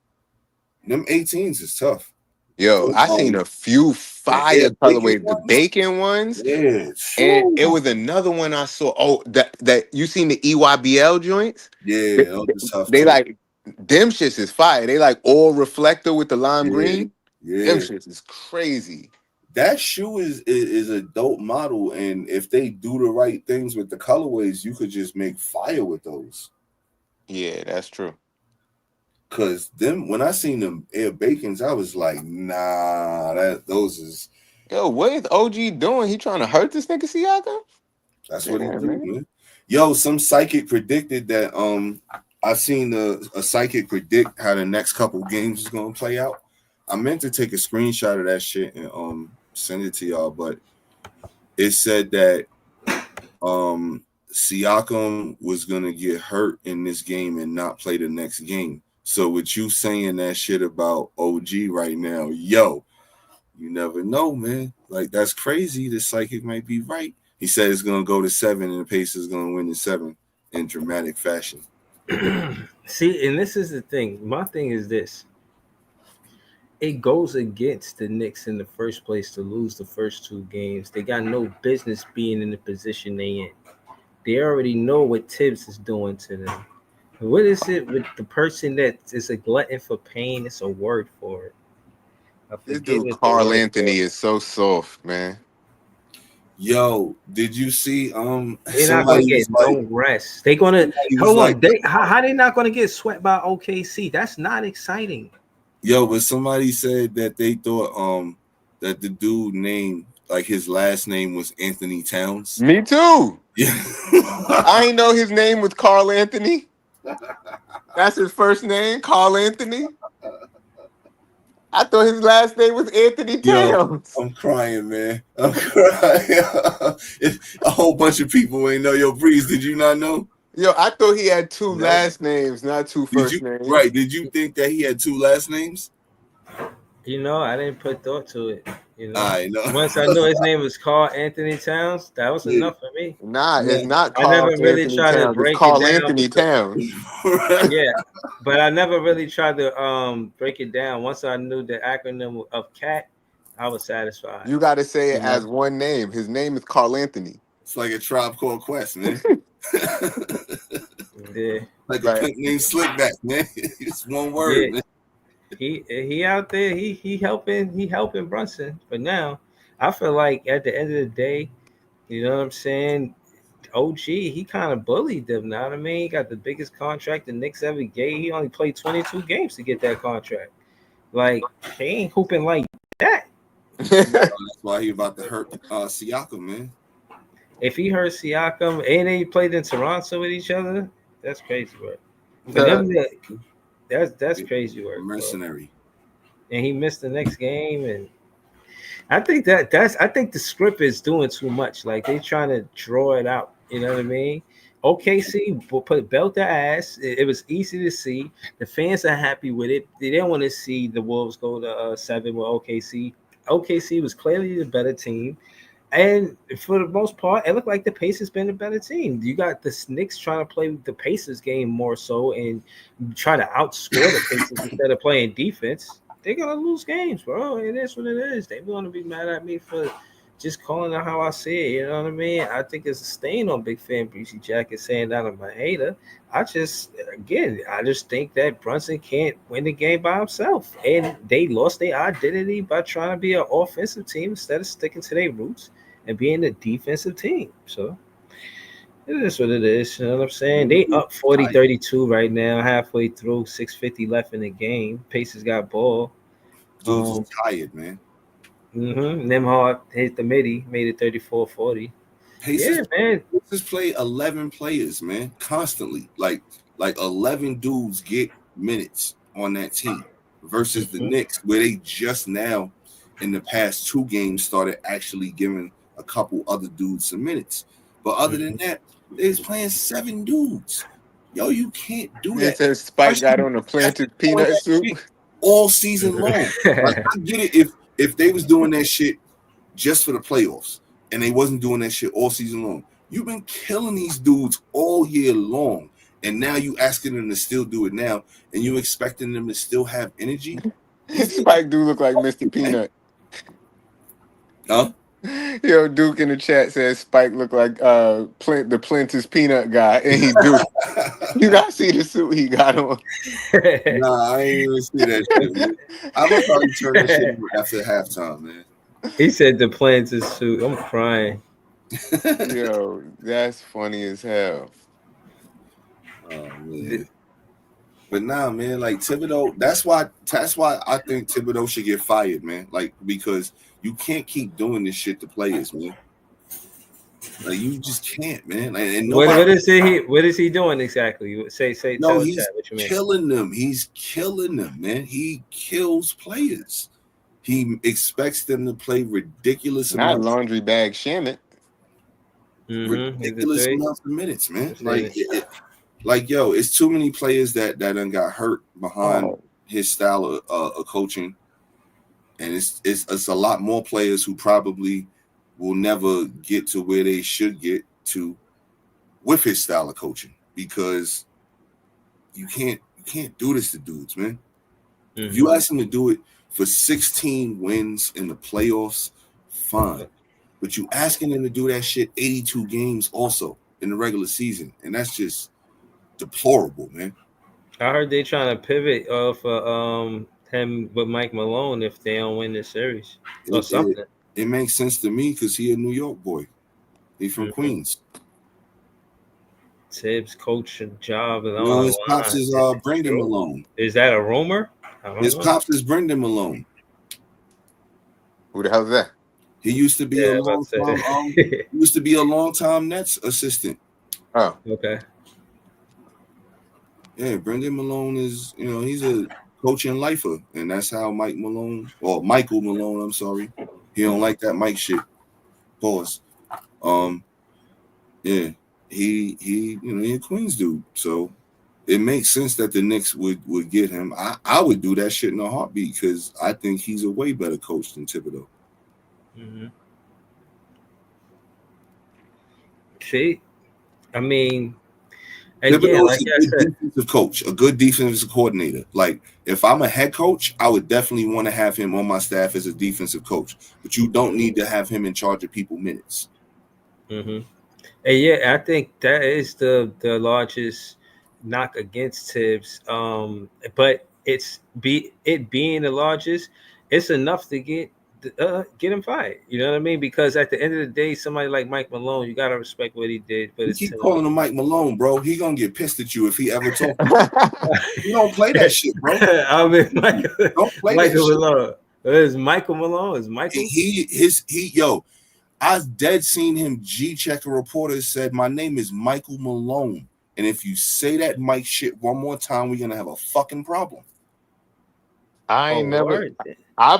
Them 18s is tough. Yo, I seen a few fire colorways, the bacon ones. Yeah. And it was another one I saw. Oh, that you seen the EYBL joints? Yeah, tough. They like them shits is fire. They like all reflector with the lime green. Yeah. Them shits is crazy. That shoe is a dope model, and if they do the right things with the colorways, you could just make fire with those. Yeah, that's true. Cause when I seen them Air Bacons, I was like, nah, those is. Yo, what is OG doing? He trying to hurt this nigga Siakam? That's what he do, man. Yo, some psychic predicted that. I seen a psychic predict how the next couple games is gonna play out. I meant to take a screenshot of that shit and send it to y'all, but it said that Siakam was gonna get hurt in this game and not play the next game. So with you saying that shit about OG right now, yo, you never know, man. Like that's crazy. The psychic might be right. He said it's gonna go to 7 and the Pacers gonna win in 7 in dramatic fashion. See, and this is the thing. My thing is this. It goes against the Knicks in the first place to lose the first 2 games. They got no business being in the position they in. They already know what Tibbs is doing to them. What is it with the person that is a glutton for pain? It's a word for it. This dude Carl Anthony is so soft, man. Yo, did you see? They're not gonna get no rest. They're gonna hold on. How they not gonna get swept by OKC? That's not exciting. Yo, but somebody said that they thought that the dude named like his last name was Anthony Towns. Me too. Yeah. I ain't know his name was Carl Anthony. That's his first name, Carl Anthony. I thought his last name was Anthony Towns. I'm crying, man. I'm crying. A whole bunch of people ain't know. Yo, Breeze, did you not know? Yo, I thought he had 2 last names, not 2 first names. Right. Did you think that he had 2 last names? I didn't put thought to it. I know. Once I knew his name was Carl Anthony Towns, that was enough for me. Nah, it's not Carl I never really Anthony tried Towns. to break it's Carl it down. Anthony Towns. Yeah, but I never really tried to break it down. Once I knew the acronym of CAT, I was satisfied. You got to say it as one name. His name is Carl Anthony. It's like a Tribe Called Quest, man. Yeah. Like a pimp named Slickback, man. It's one word, man. He out there. He helping Brunson. But now, I feel like at the end of the day, you know what I'm saying? OG, he kind of bullied them. Know what I mean? He got the biggest contract the Knicks ever gave. He only played 22 games to get that contract. Like he ain't hooping like that. That's why he about to hurt Siakam, man. If he hurt Siakam, and they played in Toronto with each other, That's crazy work. For them, that's crazy work, bro. Mercenary. And he missed the next game, and I think I think the script is doing too much. Like they trying to draw it out. You know what I mean? OKC put belt their ass. It was easy to see. The fans are happy with it. They didn't want to see the Wolves go to 7 with OKC. OKC was clearly the better team. And for the most part, it looked like the Pacers been a better team. You got the Knicks trying to play the Pacers game more so and try to outscore the Pacers instead of playing defense. They're gonna lose games, bro. It is what it is. They're gonna be mad at me for just calling it how I see it. You know what I mean? I think it's a stain on Big Fan Breezy Jacket saying that I'm a hater. I just think that Brunson can't win the game by himself, and they lost their identity by trying to be an offensive team instead of sticking to their roots and being a defensive team. So it is what it is. You know what I'm saying? They up 40-32 right now, halfway through, 6:50 left in the game. Pacers got ball. Dudes is tired, man. Nembhard hit the midi, made it 34-40. Pacers, yeah, man. Pacers play 11 players, man, constantly. Like 11 dudes get minutes on that team versus the Knicks, where they just now in the past 2 games started actually giving a couple other dudes some minutes. But other than that, they was playing 7 dudes. Yo, you can't do that. Said Spike got on a planted peanut soup all season long. Like, I get it if they was doing that shit just for the playoffs and they wasn't doing that shit all season long. You've been killing these dudes all year long, and now you asking them to still do it now, and you expecting them to still have energy. Spike do look like Mr. Peanut. Huh? Yo, Duke in the chat says Spike look like the Plintus Peanut guy, and he do. You gotta see the suit he got on. Nah, I ain't even see that shit, man. I would probably turn that shit after halftime, man. He said the Plintus suit. I'm crying. Yo, that's funny as hell. Oh man. But nah, man, like Thibodeau, that's why I think Thibodeau should get fired, man. Like, because you can't keep doing this shit to players, man. Like, you just can't, man. Like, and what is he doing exactly? Say no, he's what you mean. killing them. He's killing them, man. He kills players. He expects them to play ridiculous Not amounts. laundry bag Shamit. Ridiculous amounts of minutes, man. Like, yo, it's too many players that done got hurt behind his style of coaching, and it's a lot more players who probably will never get to where they should get to with his style of coaching, because you can't do this to dudes, man. If you ask them to do it for 16 wins in the playoffs, fine, but you asking them to do that shit 82 games also in the regular season, and that's just deplorable, man. I heard they trying to pivot off him with Mike Malone if they don't win this series or something. It makes sense to me because he a New York boy. He from Queens. Tibbs coach and job, and no, his pops is Brendan Malone. Is that a rumor? His pops is Brendan Malone. Who the hell is that? He used to be a long time Nets assistant. Oh, okay. Yeah, Brendan Malone is, he's a coaching lifer, and that's how Michael Malone, I'm sorry. He don't like that Mike shit. Pause. Yeah, he a Queens dude, so it makes sense that the Knicks would get him. I would do that shit in a heartbeat because I think he's a way better coach than Thibodeau. See, I mean, Thibodeau like is a good defensive coach, a good defensive coordinator. Like, if I'm a head coach, I would definitely want to have him on my staff as a defensive coach. But you don't need to have him in charge of people minutes. And yeah, I think that is the largest knock against Tibbs. But it being the largest, it's enough to get him fired. You know what I mean? Because at the end of the day, somebody like Mike Malone, you gotta respect what he did. But you keep calling him Mike Malone, bro. He gonna get pissed at you if he ever talks. You don't play that shit, bro. I mean, don't play Michael that Malone. Is Michael Malone? Is Michael? I dead seen him G check a reporter said, "My name is Michael Malone," And if you say that Mike shit one more time, we're gonna have a fucking problem. I've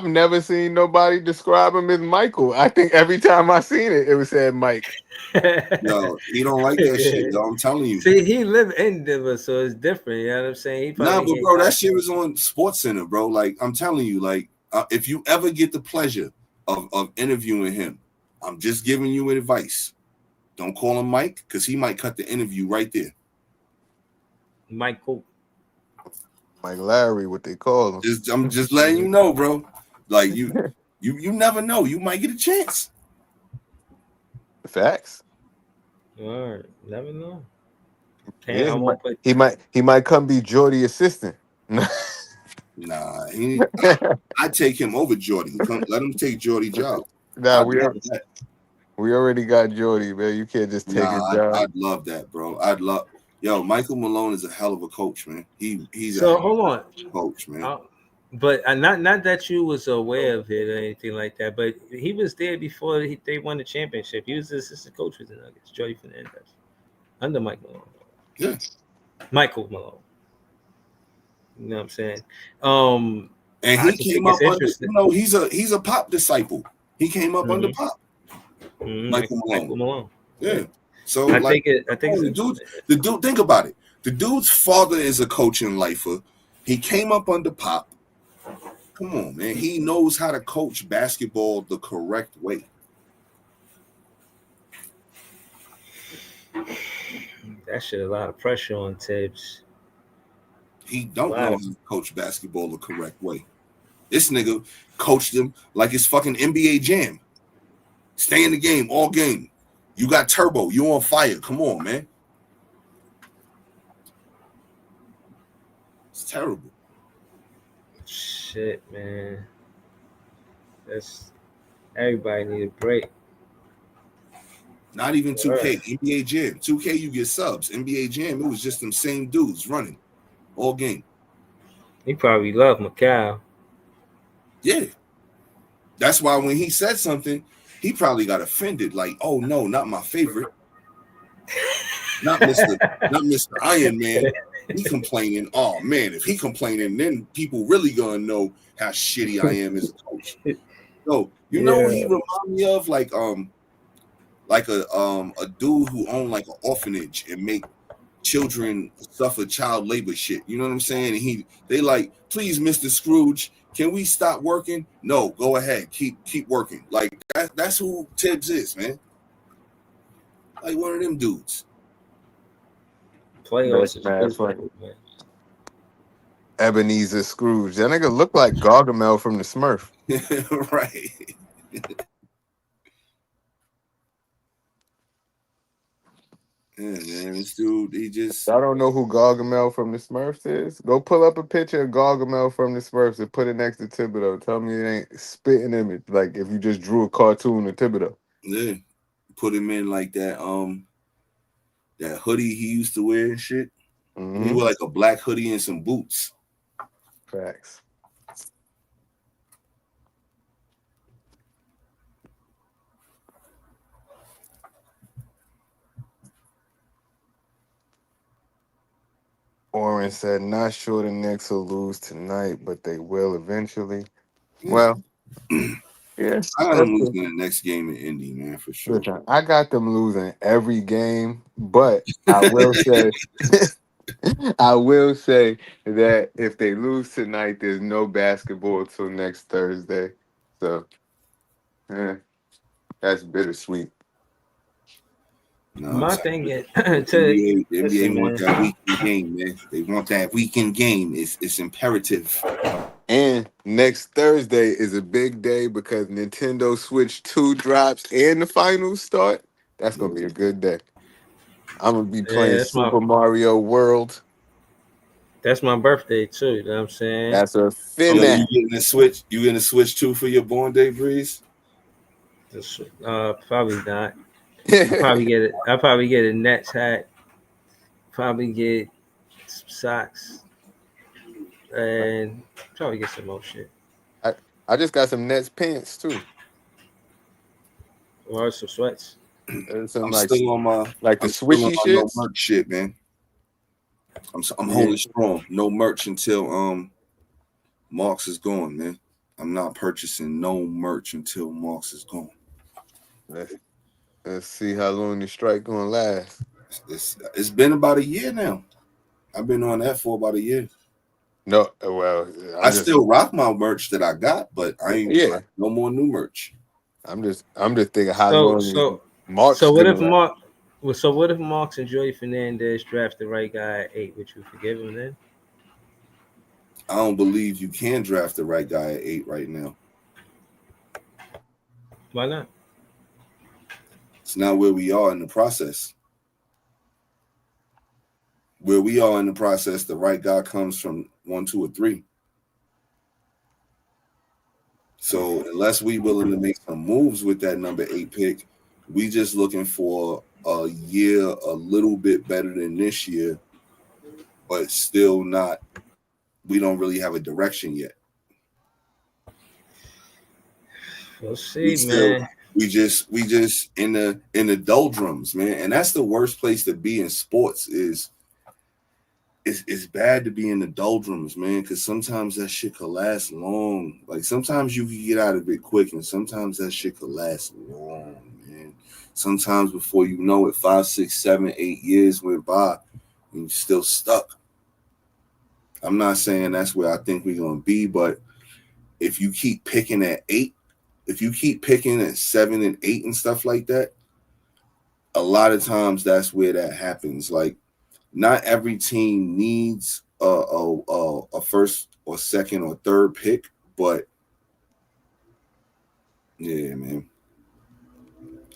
never seen nobody describe him as Michael. I think every time I seen it, it was said Mike. No, he don't like that shit, yo. I'm telling you. See, he live in Denver, so it's different. You know what I'm saying? Nah, but bro, that shit was on Sports Center, bro. Like, I'm telling you, like, if you ever get the pleasure of interviewing him, I'm just giving you advice. Don't call him Mike, because he might cut the interview right there. Michael. Mike Larry, what they call him. I'm just letting you know, bro. Like, you never know. You might get a chance. Facts. All right, never know. Yeah, he might come be Jordy assistant. Nah, I take him over Jordy. Let him take Jordy's job. Nah, we already got Jordy, man. You can't just take his job. I'd love that, bro. Michael Malone is a hell of a coach, man. He's so hold on, coach, man. But not that you was aware of it or anything like that, but he was there before they won the championship. He was the assistant coach with the Nuggets, Jordy Fernandez, under Mike Malone. Yeah, Michael Malone. You know what I'm saying? And he came up under, he's a Pop disciple. He came up under Pop. Michael Malone. Yeah. So I think the dude. Think about it. The dude's father is a coaching lifer. He came up under Pop. Come on, man. He knows how to coach basketball the correct way. That shit a lot of pressure on Tibbs. He don't know how to coach basketball the correct way. This nigga coached him like it's fucking NBA Jam. Stay in the game all game. You got turbo. You on fire. Come on, man. It's terrible. Shit, man. Everybody need a break. Not even 2K, NBA Jam. 2K, you get subs. NBA Jam, it was just them same dudes running all game. He probably loved Macau. Yeah. That's why when he said something, he probably got offended. Like, oh no, not my favorite. Not Mr. Iron Man. He complaining. Oh man, if he complaining, then people really gonna know how shitty I am as a coach. So you know what he remind me of? Like a dude who owned like an orphanage and make children suffer child labor shit. You know what I'm saying? And they like, please, Mr. Scrooge, can we stop working? No, go ahead, keep working. Like that's who Tibbs is, man. Like one of them dudes. Playoffs, man. Ebenezer Scrooge. That nigga look like Gargamel from the Smurf. Right. Yeah, man, this dude, I don't know who Gargamel from the Smurfs is. Go pull up a picture of Gargamel from the Smurfs and put it next to Thibodeau. Tell me it ain't spitting image. Like if you just drew a cartoon of Thibodeau. Yeah. Put him in like that that hoodie he used to wear and shit. Mm-hmm. He wore like a black hoodie and some boots. Facts. Oren said, not sure the Knicks will lose tonight, but they will eventually. Well, yeah. I got them losing the next game in Indy, man, for sure. I got them losing every game, but I will say I will say that if they lose tonight, there's no basketball till next Thursday. So that's bittersweet. No, my thing is the NBA want that weekend game, man. They want that weekend game. It's imperative. And next Thursday is a big day because Nintendo Switch 2 drops and the finals start. That's gonna be a good day. I'm gonna be playing Super Mario World. That's my birthday too. You know what I'm saying? That's a fin. So you getting the Switch? You getting the Switch 2 for your born day, Breeze? Probably not. I'll probably get a Nets hat. Probably get some socks. And probably get some more shit. I just got some Nets pants too. Or some sweats. I'm still on my the switchy shit. Merch shit, man. I'm holding strong. No merch until Marks is gone, man. I'm not purchasing no merch until Marks is gone. Let's see how long the strike gonna last. It's been about a year now. I've been on that for about a year. No, well, I still rock my merch that I got, but I ain't no more new merch. I'm just thinking how long Marks. So what if Mark? So what if Marks and Joey Fernandez draft the right guy at 8? Would you forgive him then? I don't believe you can draft the right guy at 8 right now. Why not? It's not where we are in the process. Where we are in the process, the right guy comes from 1, 2, or 3. So unless we willing to make some moves with that number 8 pick, we just looking for a year a little bit better than this year, but still not. We don't really have a direction yet. We'll see, man. We just in the doldrums, man, and that's the worst place to be in sports. It's bad to be in the doldrums, man, because sometimes that shit could last long. Like sometimes you can get out of it quick, and sometimes that shit could last long, man. Sometimes before you know it, 5, 6, 7, 8 years went by, and you're still stuck. I'm not saying that's where I think we're gonna be, but if you keep picking at 8, if you keep picking at 7 and 8 and stuff like that, a lot of times that's where that happens. Like, not every team needs a first or second or third pick, but yeah, man,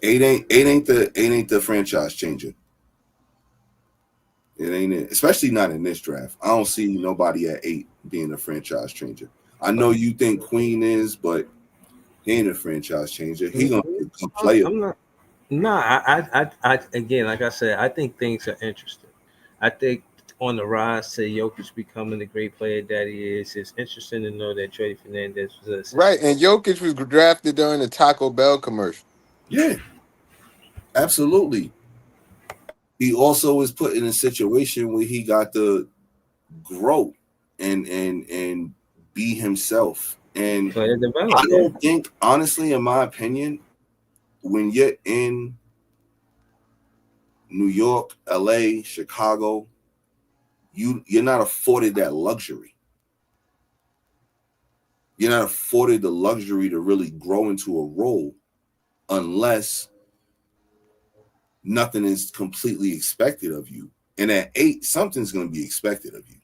8 ain't the franchise changer. It ain't it, especially not in this draft. I don't see nobody at 8 being a franchise changer. I know you think Queen is, but he ain't a franchise changer. He gonna be a player. I again, like I said, I think things are interesting. I think on the rise to Jokic becoming the great player that he is, it's interesting to know that Joey Fernandez was right, and Jokic was drafted during the Taco Bell commercial. Yeah, absolutely. He also was put in a situation where he got to grow and be himself. And I don't think, honestly, in my opinion, when you're in New York, LA, Chicago, you're not afforded that luxury. You're not afforded the luxury to really grow into a role unless nothing is completely expected of you. And at 8, something's going to be expected of you.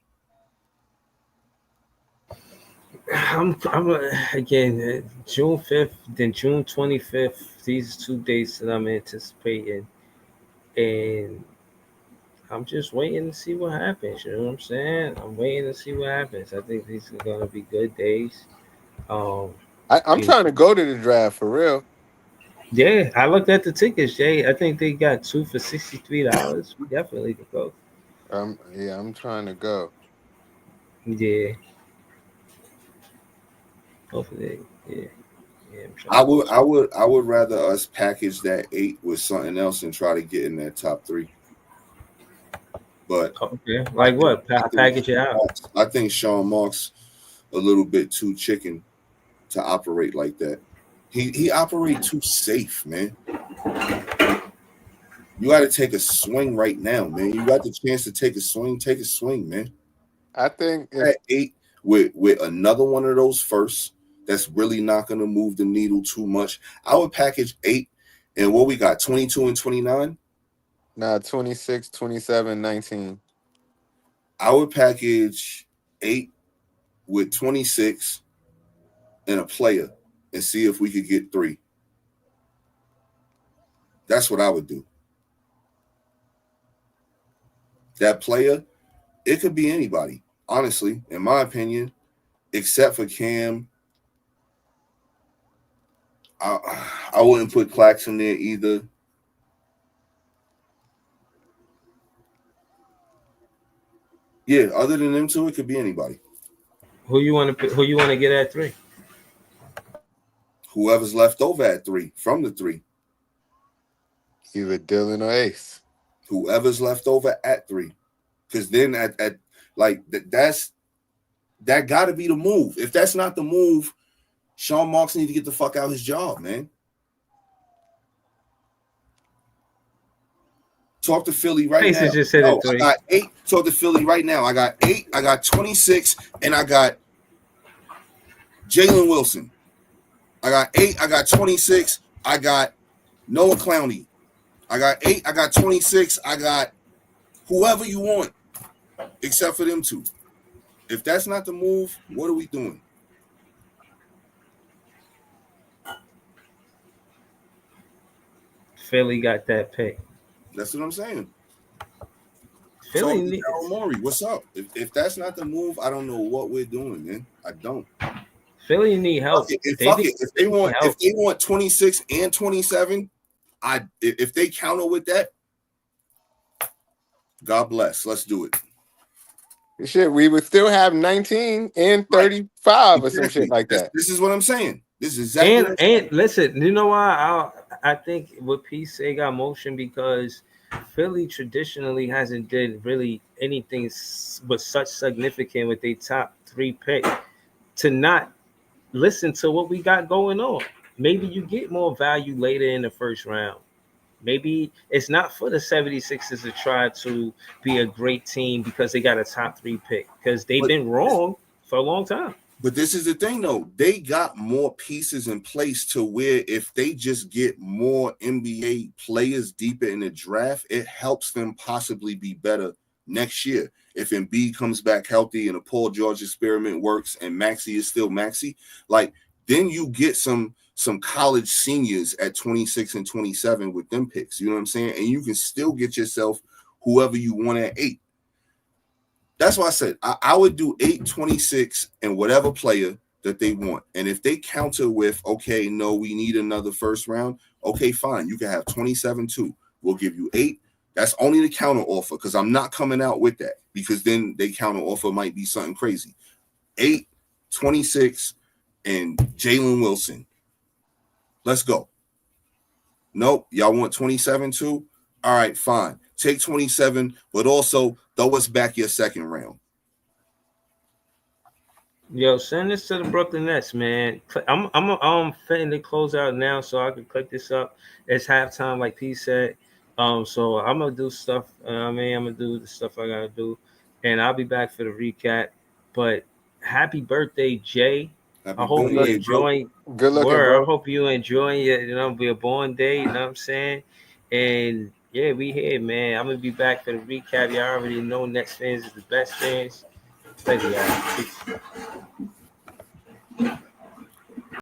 Again, June 5th, then June 25th. These 2 dates that I'm anticipating. And I'm just waiting to see what happens. You know what I'm saying? I'm waiting to see what happens. I think these are going to be good days. I'm trying to go to the draft for real. Yeah, I looked at the tickets, Jay. I think they got 2 for $63. We definitely could go. Yeah, I'm trying to go. Yeah. Hopefully, yeah. I would rather us package that 8 with something else and try to get in that top 3. But okay, like what? Package it out. I think Sean Marks a little bit too chicken to operate like that. He operates too safe, man. You got to take a swing right now, man. You got the chance to take a swing, man. I think at 8 with another one of those firsts that's really not going to move the needle too much. I would package 8 and what we got, 22 and 29? Nah, 26, 27, 19. I would package 8 with 26 and a player and see if we could get 3. That's what I would do. That player, it could be anybody, honestly, in my opinion, except for Cam. I wouldn't put Claxton there either. Yeah, other than them two, it could be anybody. Who you want to get at 3? Whoever's left over at 3 from the 3. Either Dylan or Ace. Whoever's left over at 3 Because then at like that got to be the move. If that's not the move, Sean Marks needs to get the fuck out of his job, man. Talk to Philly right now. Just said No, it, I got 8. Talk to Philly right now. I got 8. I got 26, and I got Jalen Wilson. I got 8. I got 26. I got Noah Clowney. I got 8. I got 26. I got whoever you want, except for them two. If that's not the move, what are we doing? Philly got that pick. That's what I'm saying. Philly, so, Maury, what's up? If that's not the move, I don't know what we're doing, man. I don't. Philly need help. If they want 26 and 27, if they counter with that, God bless. Let's do it. Shit, we would still have 19 and 35 or some shit like that. This is what I'm saying. This is exactly. And listen, you know why? I think what P say got motion because Philly traditionally hasn't did really anything with such significant with their top 3 pick to not listen to what we got going on. Maybe you get more value later in the first round. Maybe it's not for the 76ers to try to be a great team because they got a top 3 pick because they've been wrong for a long time. But this is the thing, though. They got more pieces in place to where if they just get more NBA players deeper in the draft, it helps them possibly be better next year. If Embiid comes back healthy and the Paul George experiment works and Maxey is still Maxey, like then you get some college seniors at 26 and 27 with them picks. You know what I'm saying? And you can still get yourself whoever you want at 8. That's why I said I would do 8, 26, and whatever player that they want. And if they counter with, okay, no, we need another first round, okay, fine. You can have 27 too. We'll give you 8. That's only the counter offer because I'm not coming out with that because then they counter offer might be something crazy. 8, 26, and Jalen Wilson. Let's go. Nope. Y'all want 27 too? All right, fine. Take 27, but also throw us back your second round. Yo, send this to the Brooklyn Nets, man. I'm fitting to close out now so I can click this up. It's halftime, like P said. So I'm gonna do stuff. I'm gonna do the stuff I gotta do, and I'll be back for the recap. But happy birthday, Jay. I hope you enjoy. Good looking, bro. I hope you enjoy your born day. You know what I'm saying? And yeah, we here, man. I'm gonna be back for the recap. Y'all already know Nets fans is the best fans. Thank you, guys. Peace.